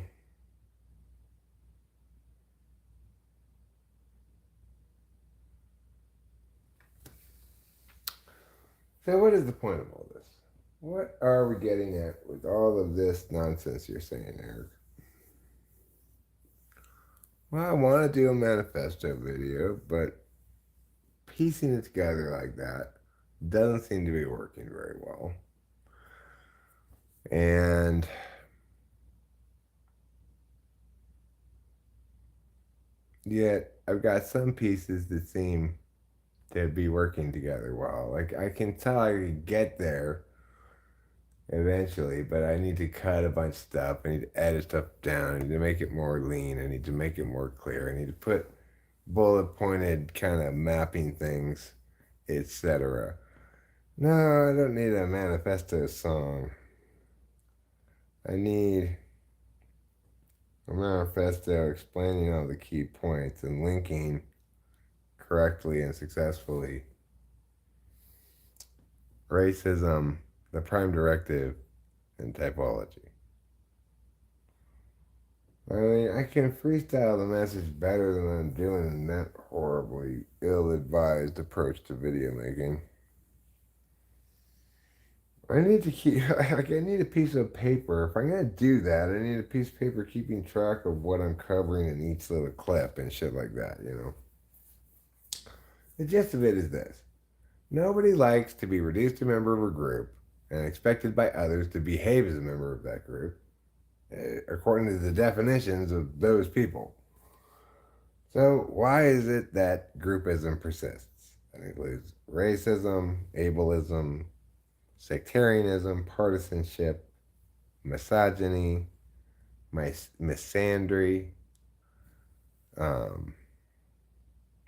what is the point of all this? What are we getting at with all of this nonsense you're saying, Eric? Well, I want to do a manifesto video, but piecing it together like that doesn't seem to be working very well. And yet, I've got some pieces that seem to be working together well. Like, I can tell I can get there eventually, but I need to cut a bunch of stuff. I need to edit stuff down. I need to make it more lean. I need to make it more clear. I need to put bullet pointed kind of mapping things, etc. No, I don't need a manifesto song. I need a manifesto explaining all the key points and linking correctly and successfully racism, the prime directive, and typology. I mean, I can freestyle the message better than I'm doing in that horribly ill-advised approach to video making. I need to keep, like, I need a piece of paper. If I'm going to do that, I need a piece of paper keeping track of what I'm covering in each little clip and shit like that, you know? The gist of it is this. Nobody likes to be reduced to a member of a group and expected by others to behave as a member of that group, according to the definitions of those people. So, why is it that groupism persists? That includes racism, ableism, sectarianism, partisanship, misogyny, misandry, um,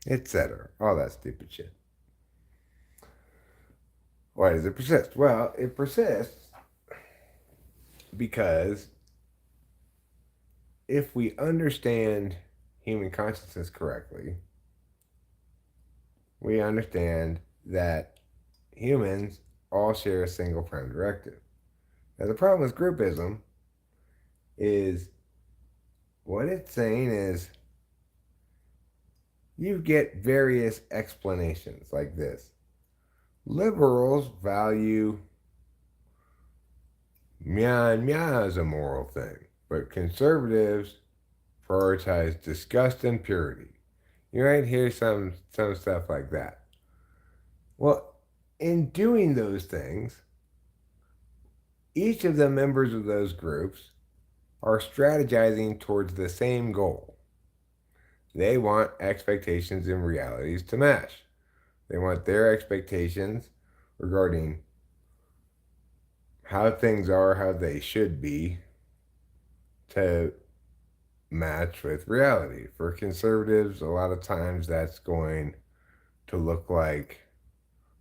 etc. All that stupid shit. Why does it persist? Well, it persists because if we understand human consciousness correctly, we understand that humans all share a single prime directive. Now, the problem with groupism is what it's saying is you get various explanations like this. Liberals value meow meow as a moral thing, but conservatives prioritize disgust and purity. You might hear some stuff like that. Well, in doing those things, each of the members of those groups are strategizing towards the same goal. They want expectations and realities to match. They want their expectations regarding how things are, how they should be, to match with reality. For conservatives, a lot of times that's going to look like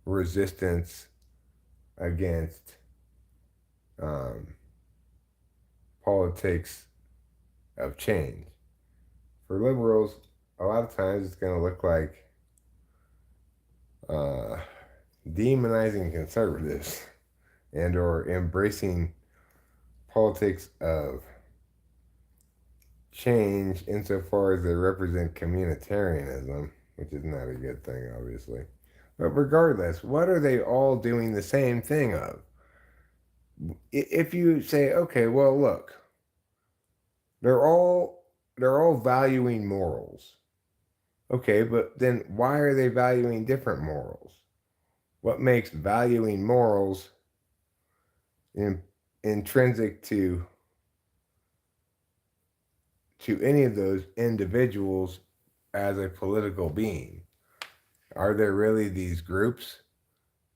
resistance against politics of change. For liberals, a lot of times it's going to look like demonizing conservatives and or embracing politics of change insofar as they represent communitarianism, which is not a good thing, obviously. But regardless, what are they all doing the same thing of? If you say, okay, well, look, they're all valuing morals. Okay, but then why are they valuing different morals? What makes valuing morals intrinsic to any of those individuals as a political being? Are there really these groups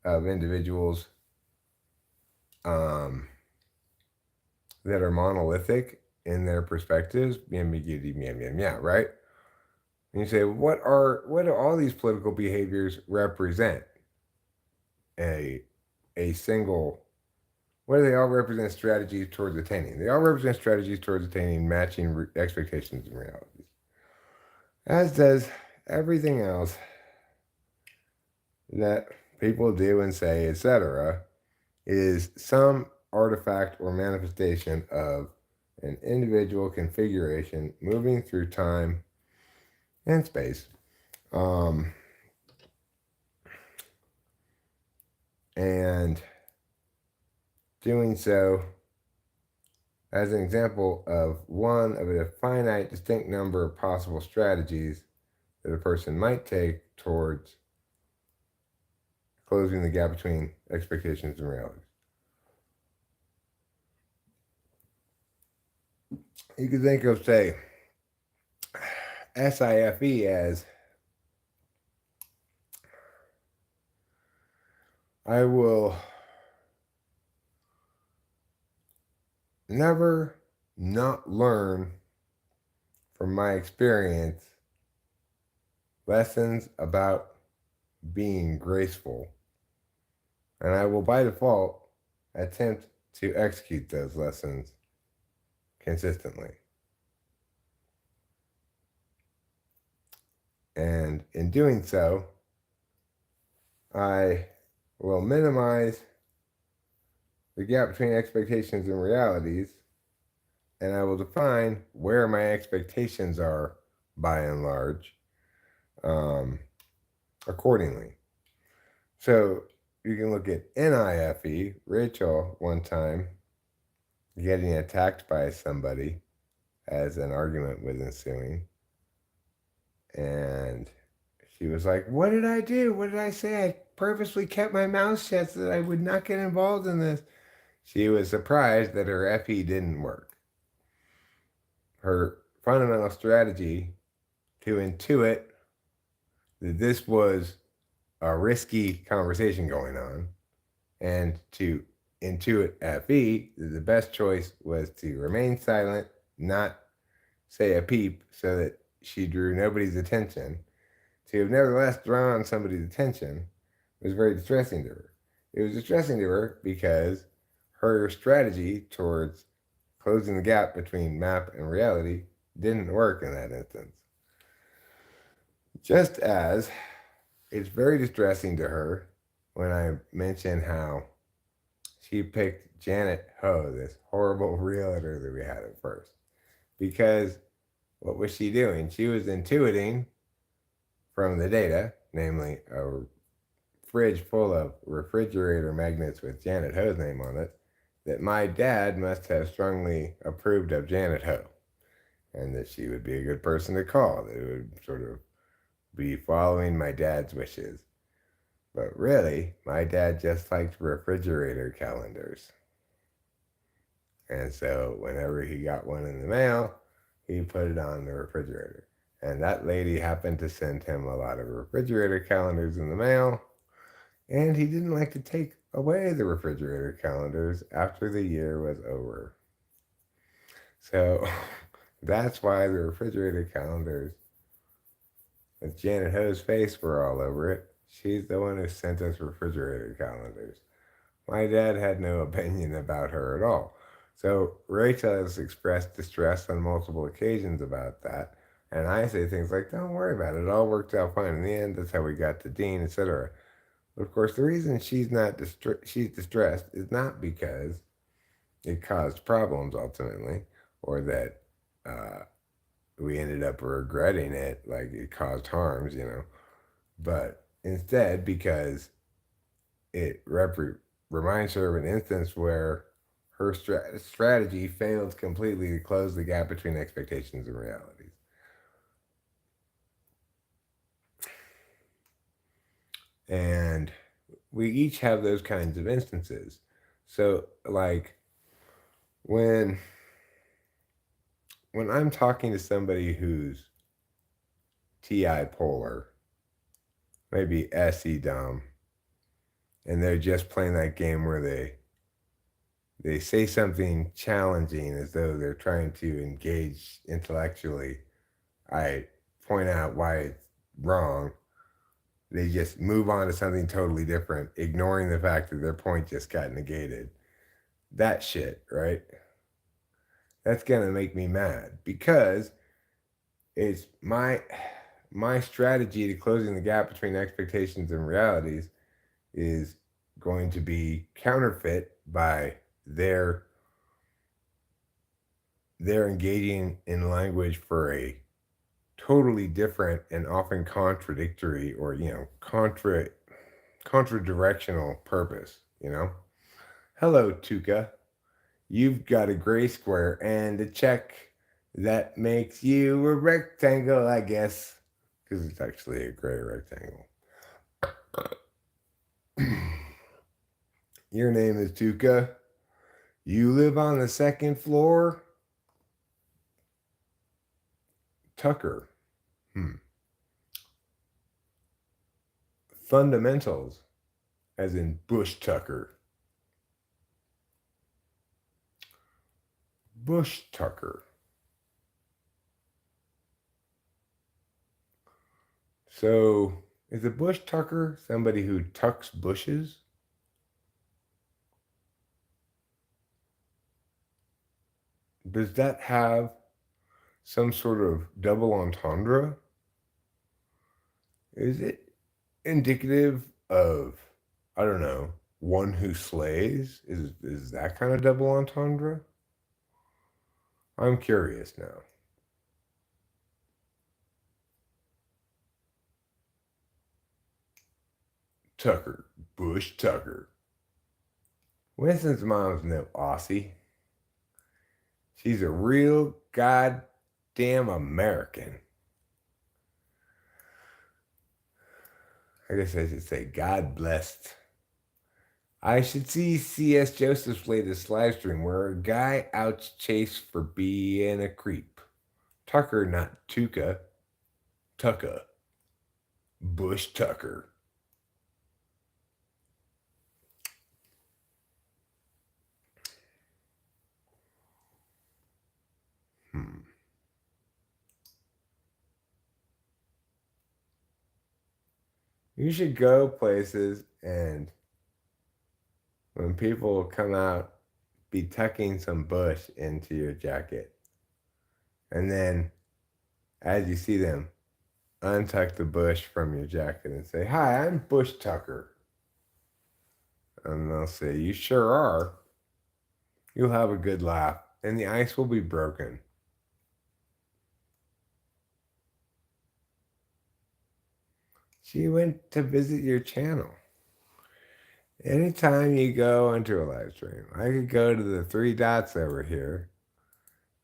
of individuals that are monolithic in their perspectives? Right? And you say, what do all these political behaviors represent? A single. What do they all represent strategies towards attaining? They all represent strategies towards attaining matching expectations and realities. As does everything else that people do and say, etc., is some artifact or manifestation of an individual configuration moving through time and space. And doing so as an example of one of a finite, distinct number of possible strategies that a person might take towards closing the gap between expectations and realities. You could think of, say, SIFE as I will never not learn from my experience lessons about being graceful, and I will by default attempt to execute those lessons consistently. And in doing so, I will minimize the gap between expectations and realities, and I will define where my expectations are by and large um, accordingly. So you can look at NIFE, Rachel, one time getting attacked by somebody as an argument was ensuing. And she was like, "What did I do? What did I say? I purposely kept my mouth shut so that I would not get involved in this." She was surprised that her FE didn't work. Her fundamental strategy to intuit that this was a risky conversation going on and to intuit FE that the best choice was to remain silent, not say a peep so that she drew nobody's attention. To have nevertheless drawn somebody's attention was very distressing to her. It was distressing to her because her strategy towards closing the gap between map and reality didn't work in that instance. Just as it's very distressing to her when I mention how she picked Janet Ho, this horrible realtor that we had at first. Because what was she doing? She was intuiting from the data, namely a fridge full of refrigerator magnets with Janet Ho's name on it, that my dad must have strongly approved of Janet Ho, and that she would be a good person to call, that it would sort of be following my dad's wishes. But really, my dad just liked refrigerator calendars. And so whenever he got one in the mail, he put it on the refrigerator. And that lady happened to send him a lot of refrigerator calendars in the mail, and he didn't like to take away the refrigerator calendars after the year was over. So that's why the refrigerator calendars with Janet Ho's face were all over it. She's the one who sent us refrigerator calendars. My dad had no opinion about her at all. So Rachel has expressed distress on multiple occasions about that. And I say things like, "Don't worry about it. It all worked out fine in the end. That's how we got to Dean, etc." But of course, the reason she's distressed is not because it caused problems ultimately, or that uh, we ended up regretting it, like it caused harms, but instead because it reminds her of an instance where her strategy failed completely to close the gap between expectations and realities. And we each have those kinds of instances. So, like, when I'm talking to somebody who's TI polar, maybe SE dumb, and they're just playing that game where they say something challenging as though they're trying to engage intellectually, I point out why it's wrong. They just move on to something totally different, ignoring the fact that their point just got negated. That shit, right? That's gonna make me mad because it's my strategy to closing the gap between expectations and realities is going to be counterfeit by their engaging in language for a totally different and often contradictory or contra-directional purpose. Hello, Tuca. You've got a gray square and a check that makes you a rectangle, I guess, because it's actually a gray rectangle. Your name is Tuca. You live on the second floor? Tucker. Fundamentals, as in Bush Tucker. Bush tucker. So, is a bush tucker somebody who tucks bushes? Does that have some sort of double entendre? Is it indicative of, I don't know, one who slays? Is that kind of double entendre? I'm curious now. Tucker, Bush Tucker. Winston's mom's no Aussie. She's a real goddamn American. I guess I should say God blessed. I should see C.S. Joseph's latest live stream where a guy outs Chase for being a creep. Tucker, not Tuca. Tucka. Bush Tucker. You should go places and when people come out, be tucking some bush into your jacket. And then as you see them, untuck the bush from your jacket and say, "Hi, I'm Bush Tucker." And they'll say, "You sure are." You'll have a good laugh, and the ice will be broken. She went to visit your channel. Anytime you go into a live stream, I could go to the three dots over here.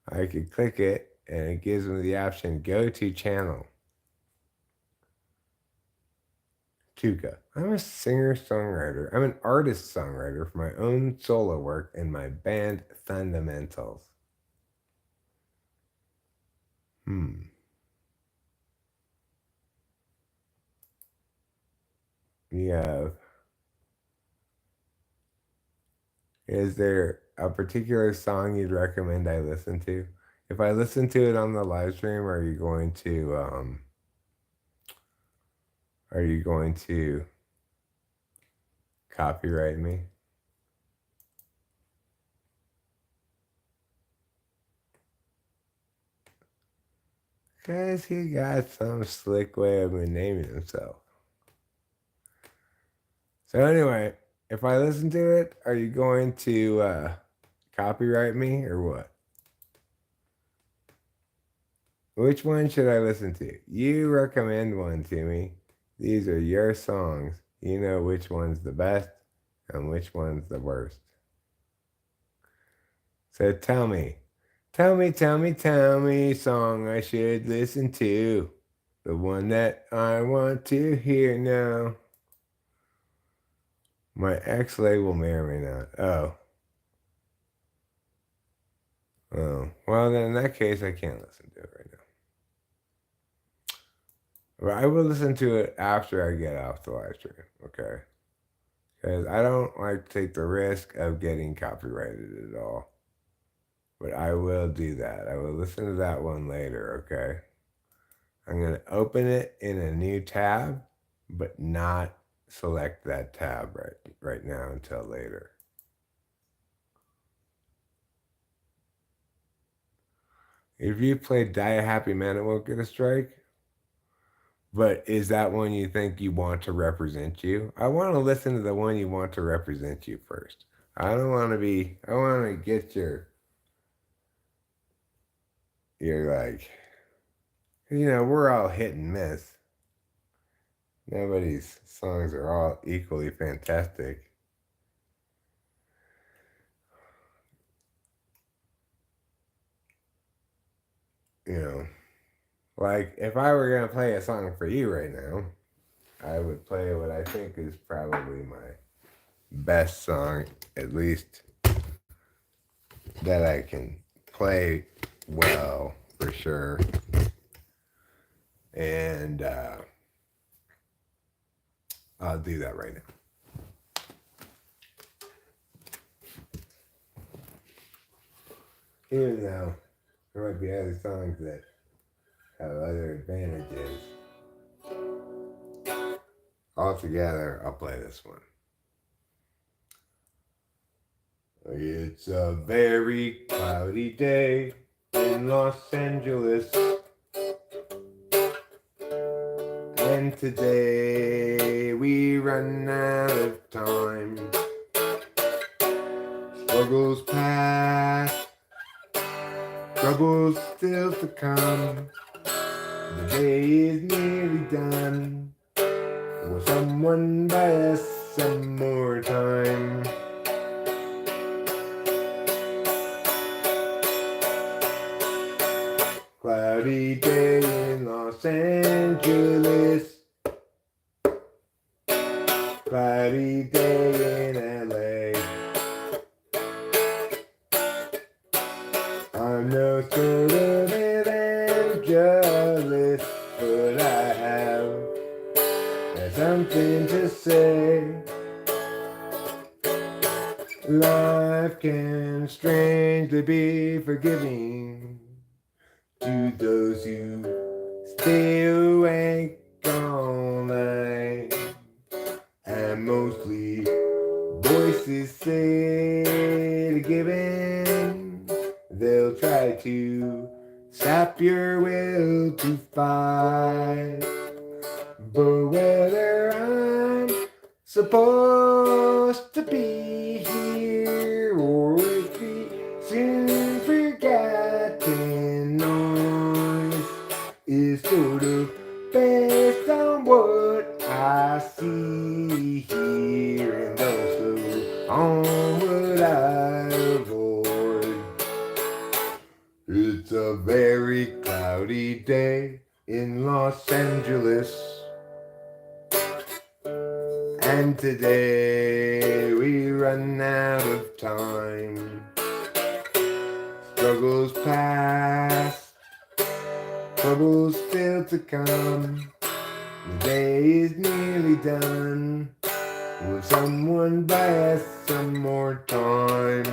I could click it, and it gives me the option, go to channel. Tuca. I'm a singer-songwriter. I'm an artist-songwriter for my own solo work and my band Fundamentals. Yeah. Is there a particular song you'd recommend I listen to? If I listen to it on the live stream, are you going to copyright me? Because he got some slick way of naming himself. So anyway, if I listen to it, are you going to copyright me or what? Which one should I listen to? You recommend one to me. These are your songs. You know which one's the best and which one's the worst. So tell me, song I should listen to. The one that I want to hear now. My ex label may or may not. Oh. Oh. Well, then in that case, I can't listen to it right now. But I will listen to it after I get off the live stream, okay? Because I don't like to take the risk of getting copyrighted at all. But I will do that. I will listen to that one later, okay? I'm going to open it in a new tab, but not select that tab right now until later. If you play Die a Happy Man, it won't get a strike. But is that one you think you want to represent you? I want to listen to the one you want to represent you first. I want to get your like, we're all hit and miss. Nobody's songs are all equally fantastic. Like if I were going to play a song for you right now, I would play what I think is probably my best song, at least that I can play well for sure. And I'll do that right now. Even though there might be other songs that have other advantages. Altogether, I'll play this one. It's a very cloudy day in Los Angeles, and today we run out of time. Struggles past, troubles still to come. The day is nearly done. Will someone buy us some more time? Cloudy day in Los Angeles, cloudy day in LA. I'm no sort of evangelist, but I have something to say. Life can strangely be forgiving to those who stay awake all night, and mostly voices say to give in. They'll try to stop your will to fight, but whether I'm supposed to be here or it be soon forgotten noise is sort of based on what I see here and also on what I avoid. It's a very cloudy day in Los Angeles, and today we run out of time. Struggles past, troubles still to come. The day is nearly done. Will someone buy us some more time?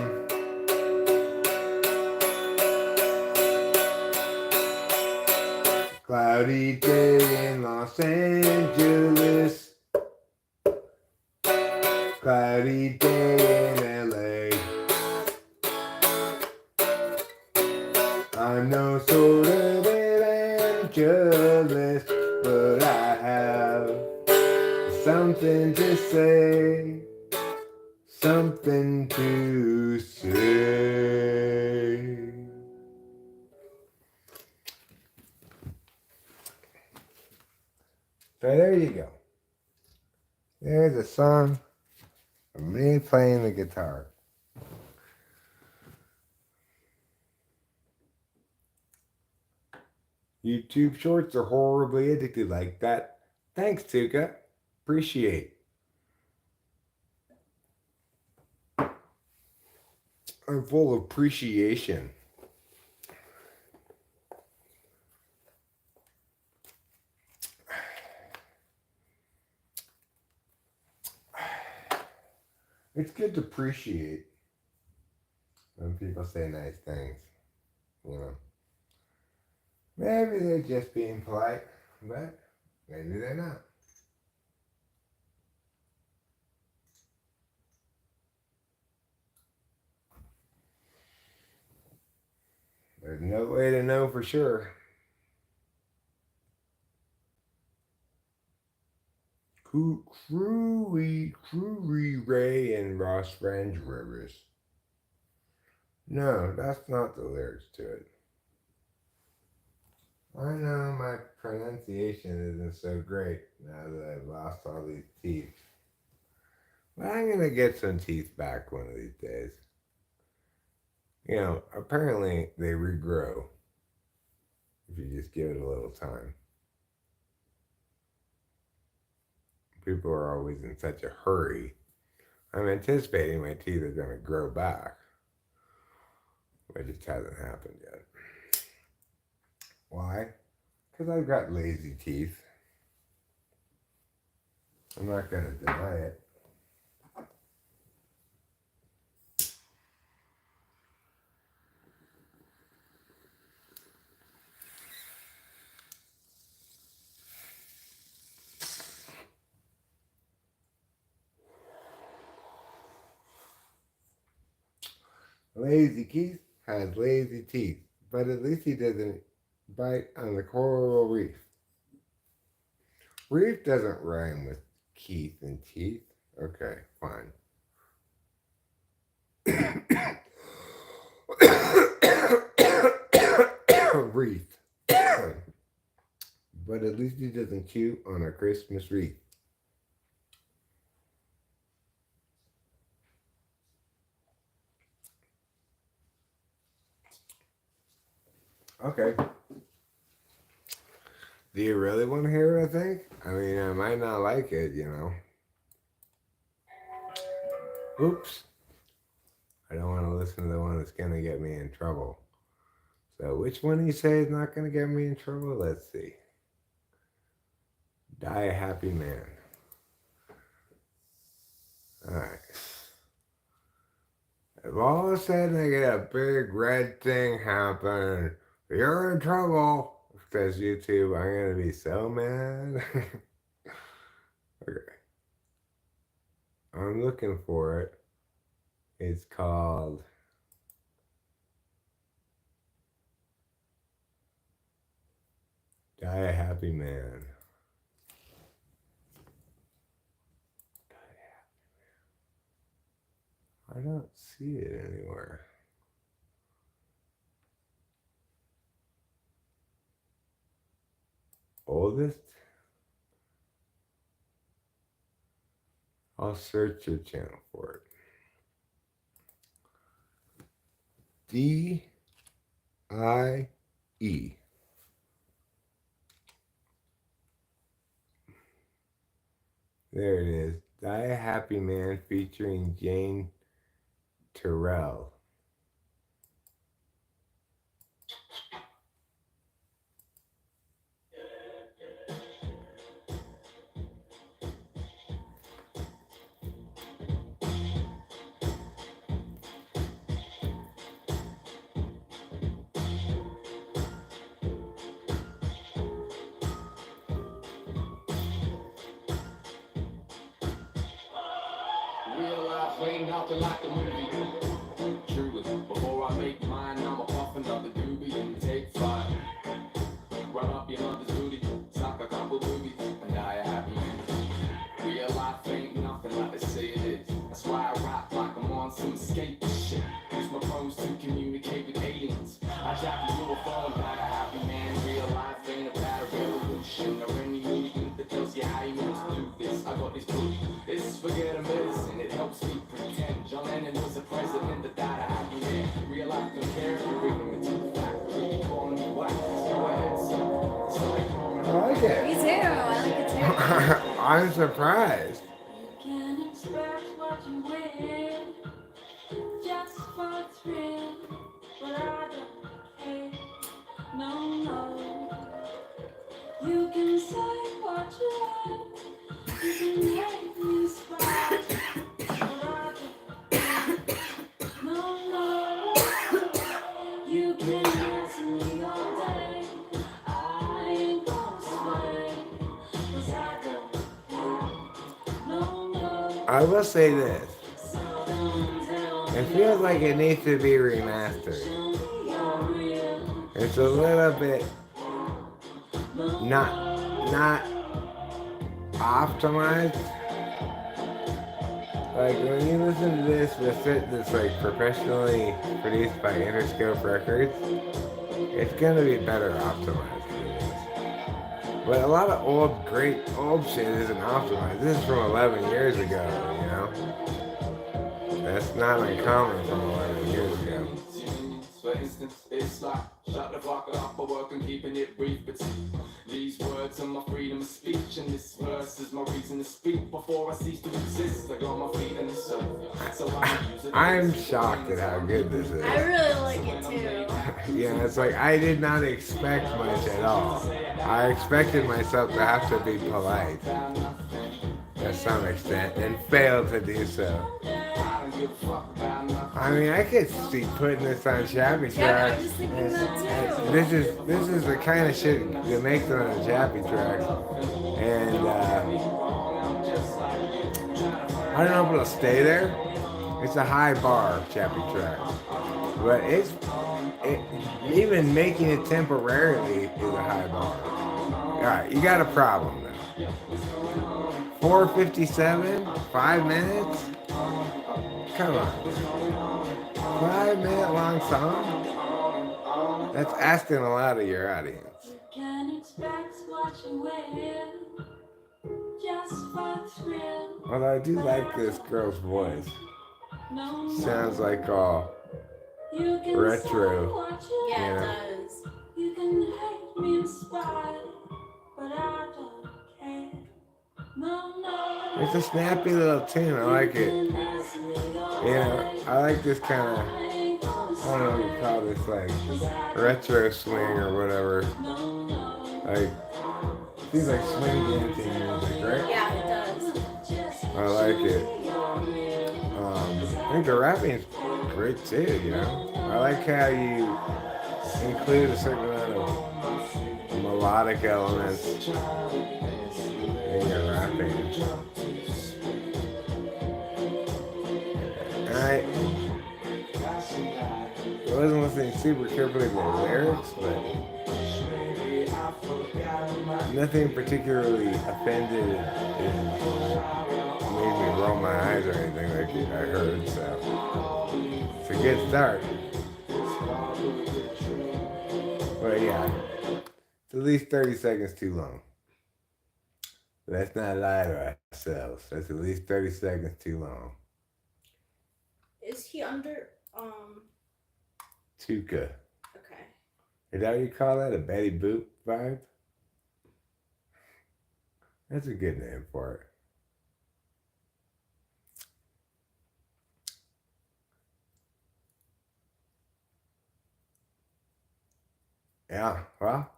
Cloudy day in Los Angeles, cloudy day in LA. I'm no sort of evangelist, but I have something to say, something to say. So there you go. There's a song of me playing the guitar. YouTube shorts are horribly addicted like that. Thanks, Tuka. Appreciate. I'm full of appreciation. It's good to appreciate when people say nice things, you know. Maybe they're just being polite, but maybe they're not. There's no way to know for sure. Cruy Ray and Ross Range Rivers. No, that's not the lyrics to it. I know my pronunciation isn't so great now that I've lost all these teeth. But I'm going to get some teeth back one of these days. You know, apparently they regrow if you just give it a little time. People are always in such a hurry. I'm anticipating my teeth are going to grow back. But it just hasn't happened yet. Why? Because I've got lazy teeth. I'm not going to deny it. Lazy Keith has lazy teeth, but at least he doesn't bite on the coral reef. Reef doesn't rhyme with Keith and teeth. Okay, fine. Wreath. But at least he doesn't chew on a Christmas wreath. Okay. Do you really want to hear what I think? I mean, I might not like it, you know. Oops. I don't want to listen to the one that's going to get me in trouble. So which one do you say is not going to get me in trouble? Let's see. Die a happy man. Alright. If all of a sudden I get a big red thing happen, you're in trouble, says YouTube, I'm going to be so mad. Okay. I'm looking for it. It's called Die a Happy Man. I don't see it anywhere. Oldest? I'll search your channel for it. DIE. There it is. Die a Happy Man featuring Jane Terrell. Real life ain't nothing like the movie. Truly, before I make mine, I'ma puff another doobie and take flight. Run up your mother's booty, sock a couple boobies, and die a happy man. Real life ain't nothing like they say it is. That's why I rap like I'm on some escape shit. Use my phones to communicate with aliens. I jack a UFO and die a happy man. Real life ain't about a revolution or any movement that tells you how you meant to do this. I got this book, it's spaghetti medicine. It helps me pretend John Lennon was a president that died a happy man. Real life don't care if you're reading it too fast. Really calling me black. Go ahead, son. It's like I like it. Me too. I like it too. I'm surprised. You can expect what you win, just for the thrill, but I don't care, no, no. You can say what you want, you can make me smile, but I don't care, no, no. You can answer me all day, I ain't gonna sway, 'cause I don't care, no, no. I will say this. It feels like it needs to be remastered. It's a little bit not optimized. Like when you listen to this with it that's like professionally produced by Interscope Records, it's gonna be better optimized than this. But a lot of great old shit isn't optimized. This is from 11 years ago, you know? That's not uncommon from 11 years ago. For instance, it's like shut the fuck up for work and keeping it brief. But these words are my freedom of speech, and this verse is my reason to speak. Before I cease to exist, I got my feet in the surf. So I'm shocked at how good this is. I really like it too. Yeah, it's like I did not expect much at all. I expected myself to have to be polite to some extent and failed to do so. I mean, I could see putting this on Chappie Yeah, I Tracks. was thinking that too. This is the kind of shit that makes it on a Chappie Track. And I don't know if it'll stay there. It's a high bar, Chappie track. But even making it temporarily is a high bar. Alright, you got a problem now. 4:57? 5 minutes? Come on. 5-minute long song? That's asking a lot of your audience. You can expect what you will, just for thrill. Although I do like this girl's voice. No, Sounds like all you can retro. say what you Yeah, Yeah. it does. You can hate me in spite, but I don't care. No. It's a snappy little tune. I like it. You know, I like this kind of, I don't know what you call this, like retro swing or whatever. Like, seems like swing dancing music, right? Yeah, it does. I like it. I think the rapping's great too, you know. I like how you include a certain amount of melodic elements in your rapping. I wasn't listening super carefully to the lyrics, but nothing particularly offended and made me roll my eyes or anything like I heard, so it's a good start. But yeah, it's at least 30 seconds too long. Let's not lie to ourselves. That's at least 30 seconds too long. Is he under, Tuca. okay. Is that what you call that? A Betty Boop vibe? That's a good name for it. Yeah, well.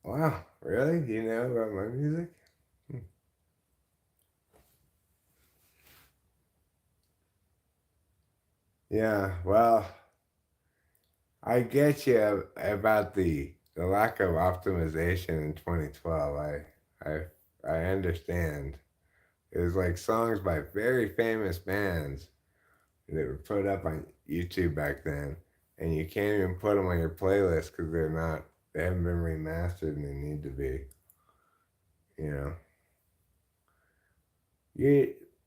Wow, really? Do you know about my music? Yeah, well, I get you about the lack of optimization in 2012. I understand. It was like songs by very famous bands that were put up on YouTube back then, and you can't even put them on your playlist because they haven't been remastered and they need to be. You know,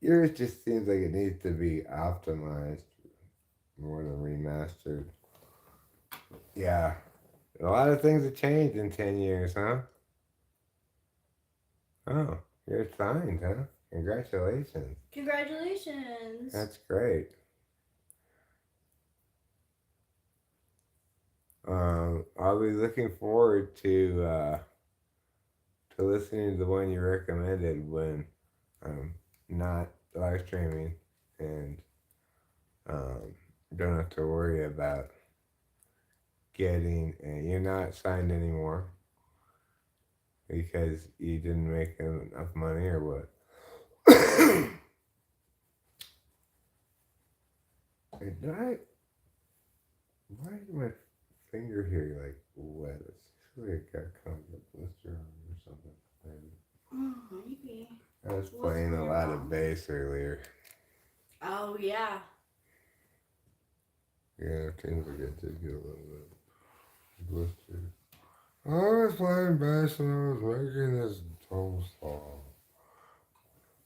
yours just seems like it needs to be optimized more than remastered. Yeah, a lot of things have changed in 10 years, huh? Oh, you're signed, huh? Congratulations. Congratulations. That's great. I'll be looking forward to listening to the one you recommended when I'm not live streaming and don't have to worry about you're not signed anymore because you didn't make enough money or what? Why is my finger here like wet? It's like it got caught in a blister on or something. Maybe. I was playing a lot of bass earlier. Oh, yeah. Yeah, it seems like I did get a little bit blistered. I was playing bass and I was making this whole song.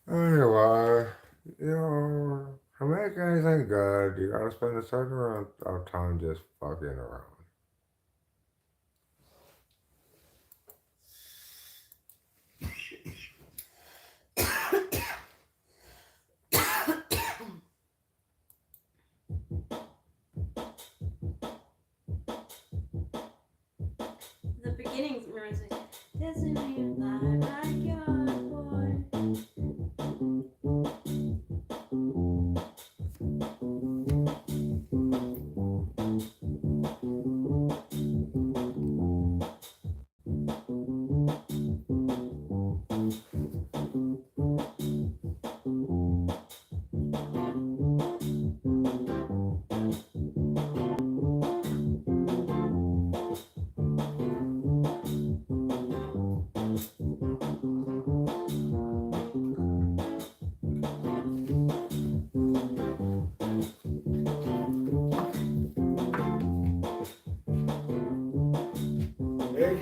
Anyway, you know, to make anything good, you gotta spend a certain amount of time just fucking around. The beginnings were like, doesn't even lie like your boy.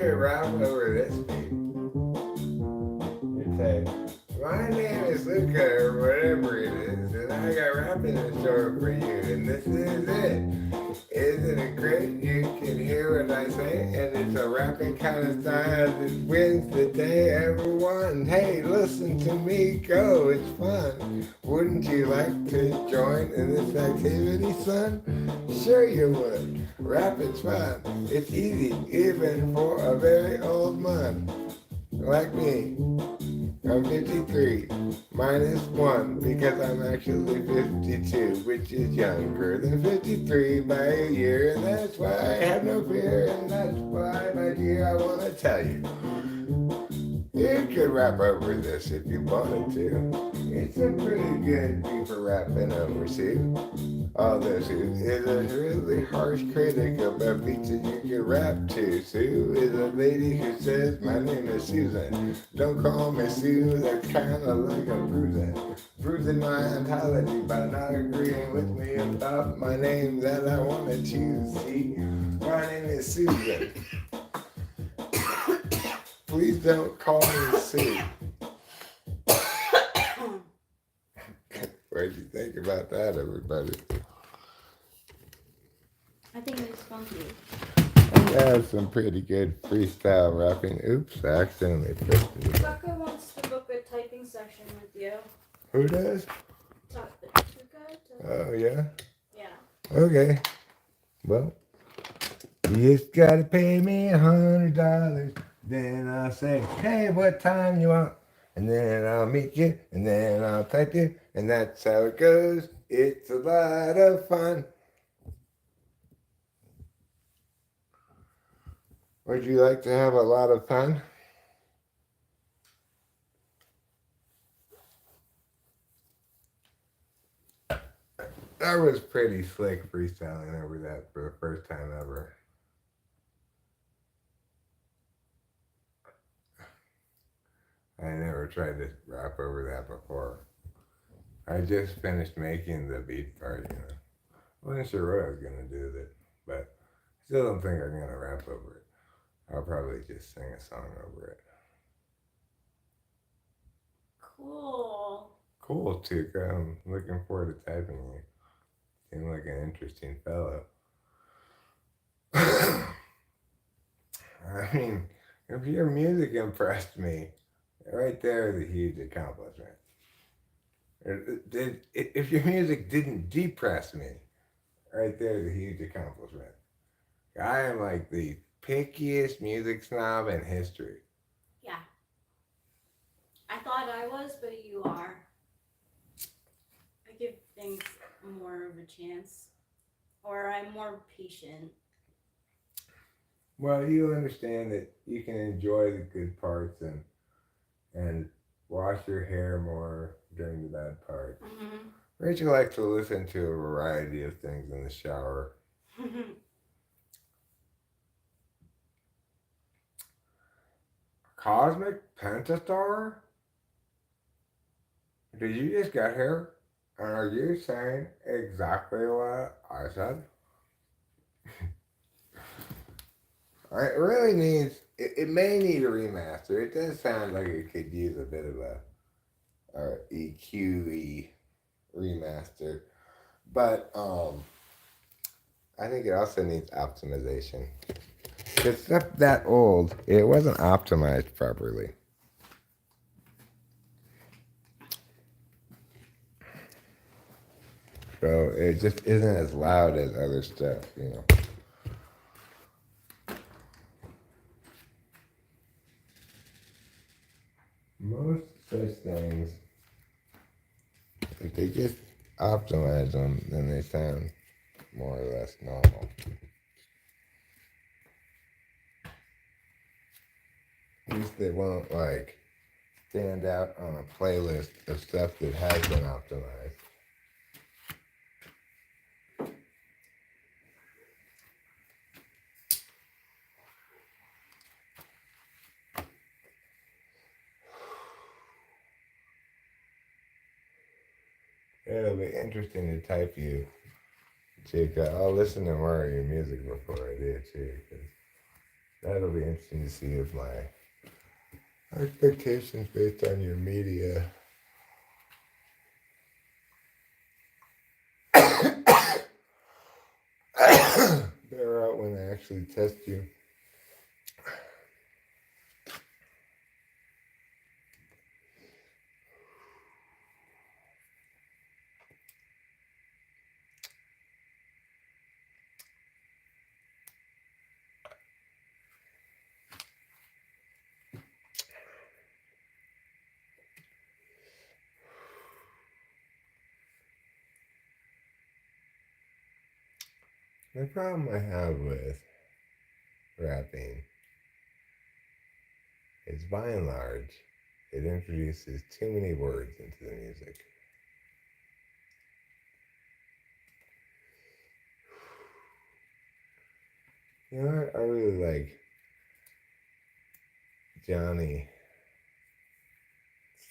could rap over this beat. You'd say, my name is Luca, or whatever it is, and I got rapping in store for you, and this is it. Isn't it great? You can hear what I say, and it's a rapping kind of style that wins the day everyone. Hey, listen to me go, it's fun. Wouldn't you like to join in this activity, son? Sure you would. Rapping's fun. It's easy, even for a very old man like me. I'm 53, minus 1, because I'm actually 52, which is younger than 53 by a year, and that's why I have no fear, and that's why, my dear, I want to tell you. You could rap over this if you wanted to. It's a pretty good beat for rapping over, Sue. Although Sue is a really harsh critic about beats that you can rap to. Sue is a lady who says, my name is Susan. Don't call me Sue, that's kind of like a bruising. Bruising my ontology by not agreeing with me about my name that I want to choose. See, my name is Susan. Please don't call me Sue. What do you think about that, everybody? I think it was funky. That's some pretty good freestyle rapping. Oops, I accidentally pressed it. Tuka wants to book a typing session with you. Who does? Tuka? Oh, yeah? Yeah. Okay. Well, you just gotta pay me $100. Then I'll say, hey, what time you want? And then I'll meet you, and then I'll type you, and that's how it goes. It's a lot of fun. Would you like to have a lot of fun? That was pretty slick freestyling over that for the first time ever. I never tried to rap over that before. I just finished making the beat part, you know. I wasn't sure what I was going to do with it, but I still don't think I'm going to rap over it. I'll probably just sing a song over it. Cool. Cool, Tuka. I'm looking forward to typing you. Seem like an interesting fellow. I mean, if your music impressed me, right there is a huge accomplishment. If your music didn't depress me, right there is a huge accomplishment. I am like the pickiest music snob in history. Yeah. I thought I was, but you are. I give things more of a chance. Or I'm more patient. Well, you understand that you can enjoy the good parts and wash your hair more during the bad parts. Mm-hmm. Rachel likes to listen to a variety of things in the shower. Cosmic Pentastar? Did you just get here? And are you saying exactly what I said? It really needs, it may need a remaster. It does sound like it could use a bit of a EQ-y remaster. But I think it also needs optimization. It's not that old. It wasn't optimized properly. So it just isn't as loud as other stuff, you know. Most such things, if they just optimize them, then they sound more or less normal. At least they won't like stand out on a playlist of stuff that has been optimized. It'll be interesting to type you, Chica. I'll listen to more of your music before I do too, because that'll be interesting to see if my expectations based on your media bear out when I actually test you. The problem I have with rapping is, by and large, it introduces too many words into the music. You know, I really like Johnny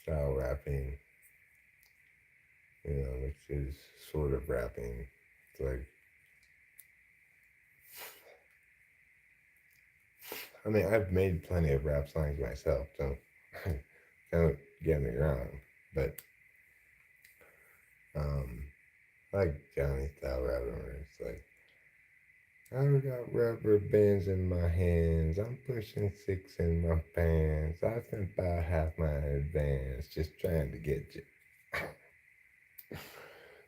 style rapping, you know, which is sort of rapping. It's like, I mean, I've made plenty of rap songs myself, don't get me wrong, but I like Johnny style rapping where it's like, I've got rubber bands in my hands, I'm pushing 6 in my pants, I spent about half my advance just trying to get you.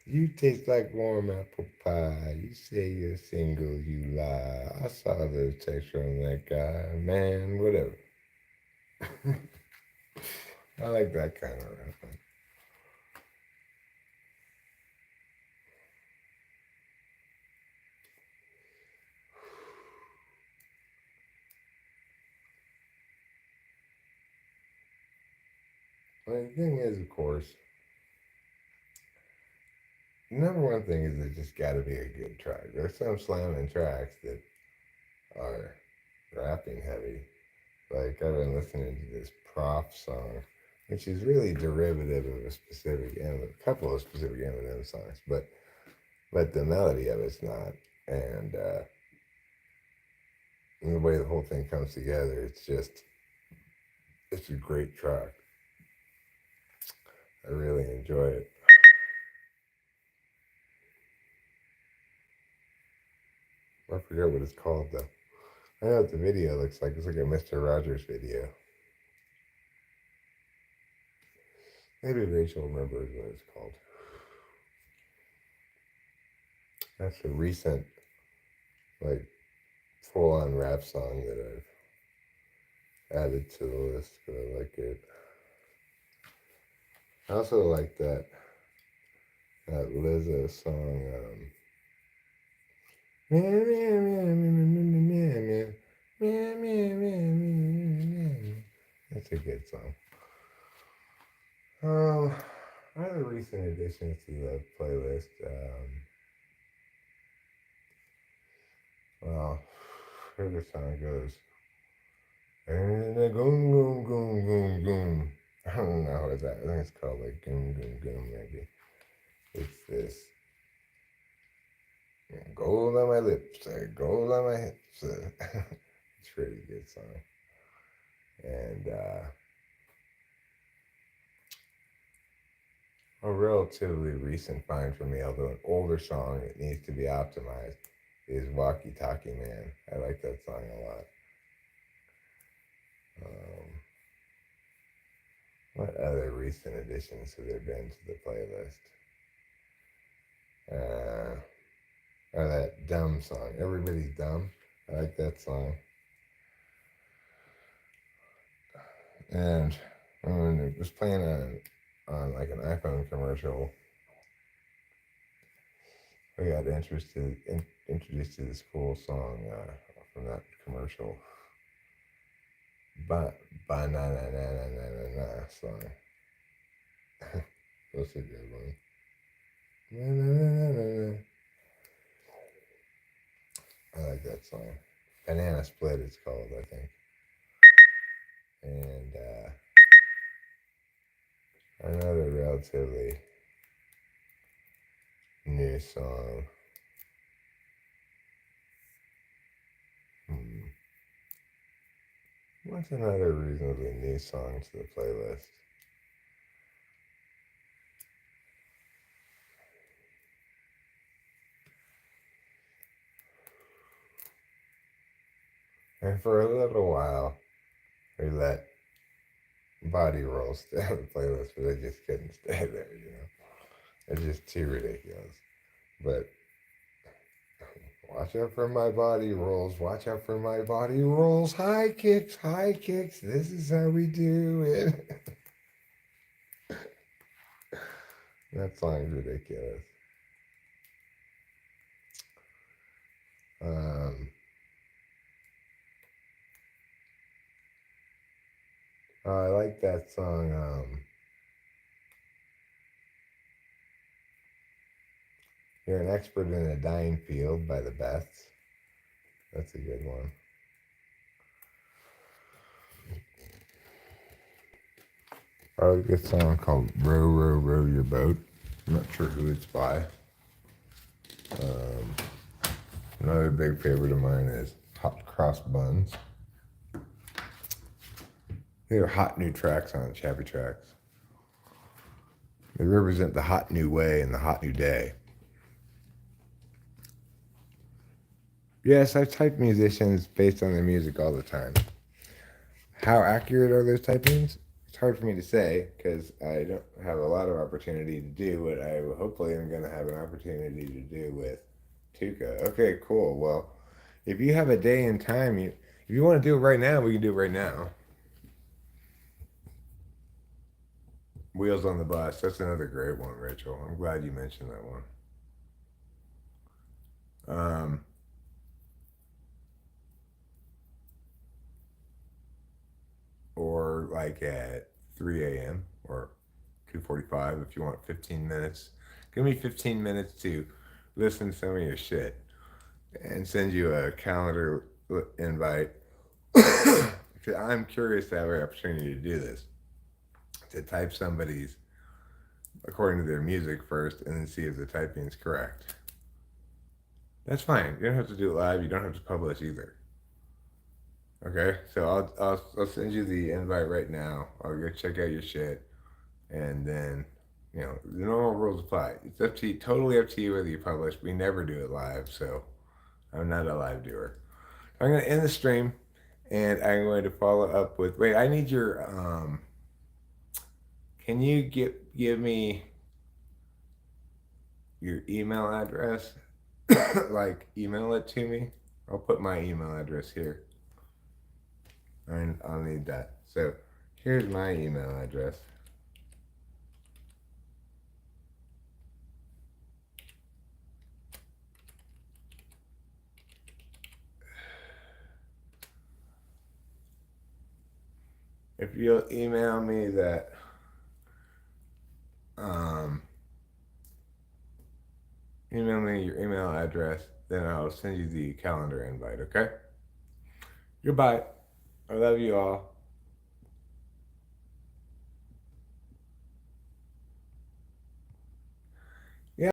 You taste like warm apple pie. You say you're single, you lie. I saw the text from that guy. Man, whatever. I like that kind of rapping. Well, the thing is, of course, the number one thing is it just got to be a good track. There's some slamming tracks that are rapping heavy. Like, I've been listening to this Prof song, which is really derivative of a specific, a couple of specific Eminem songs, but the melody of it's not. And the way the whole thing comes together, it's a great track. I really enjoy it. I forget what it's called though. I know what the video looks like. It's like a Mr. Rogers video. Maybe Rachel remembers what it's called. That's a recent, like, full-on rap song that I've added to the list because I like it. I also like that Lizzo song. That's a good song. Other recent additions to the playlist. Well, here the song goes. And a goom goom goom goom goom. I don't know what that. I think it's called like goom goom goom maybe. It's this. Gold on my lips, gold on my hips. It's a really good song. And a relatively recent find for me, although an older song that needs to be optimized, is Walkie Talkie Man. I like that song a lot. What other recent additions have there been to the playlist? That Dumb song. Everybody's Dumb. I like that song. And when it was playing on like an iPhone commercial, I got introduced to this cool song from that commercial. Ba na na na na na na na song. That's a good one. Na, na, na, na, na. I like that song. Banana Split it's called, I think. And another relatively new song. What's another reasonably new song to the playlist? And for a little while, we let body rolls stay on the playlist, but they just couldn't stay there, you know? It's just too ridiculous. But watch out for my body rolls, watch out for my body rolls. High kicks, this is how we do it. That song's ridiculous. I like that song. You're an Expert in a Dying Field by the Beths. That's a good one. I like a song called Row, Row, Row Your Boat. I'm not sure who it's by. Another big favorite of mine is Hot Cross Buns. They are hot new tracks on Chappy Tracks. They represent the hot new way and the hot new day. Yes, I type musicians based on their music all the time. How accurate are those typings? It's hard for me to say because I don't have a lot of opportunity to do what I hopefully am going to have an opportunity to do with Tuca. Okay, cool. Well, if you have a day and time, if you want to do it right now, we can do it right now. Wheels on the Bus. That's another great one, Rachel. I'm glad you mentioned that one. Or like at 3 a.m. or 2:45 if you want 15 minutes. Give me 15 minutes to listen to some of your shit and send you a calendar invite. I'm curious to have an opportunity to do this. To type somebody's according to their music first and then see if the typing is correct. That's fine. You don't have to do it live. You don't have to publish either. Okay, so I'll send you the invite right now. I'll go check out your shit, and then the normal rules apply. It's up to you, totally up to you whether you publish. We never do it live, so I'm not a live doer. I'm gonna end the stream, and I'm going to follow up with. Wait, I need your. Can you give me your email address? Like email it to me. I'll put my email address here. And I'll need that. So here's my email address. If you'll email me that, email me your email address, then I'll send you the calendar invite, okay? Goodbye. I love you all.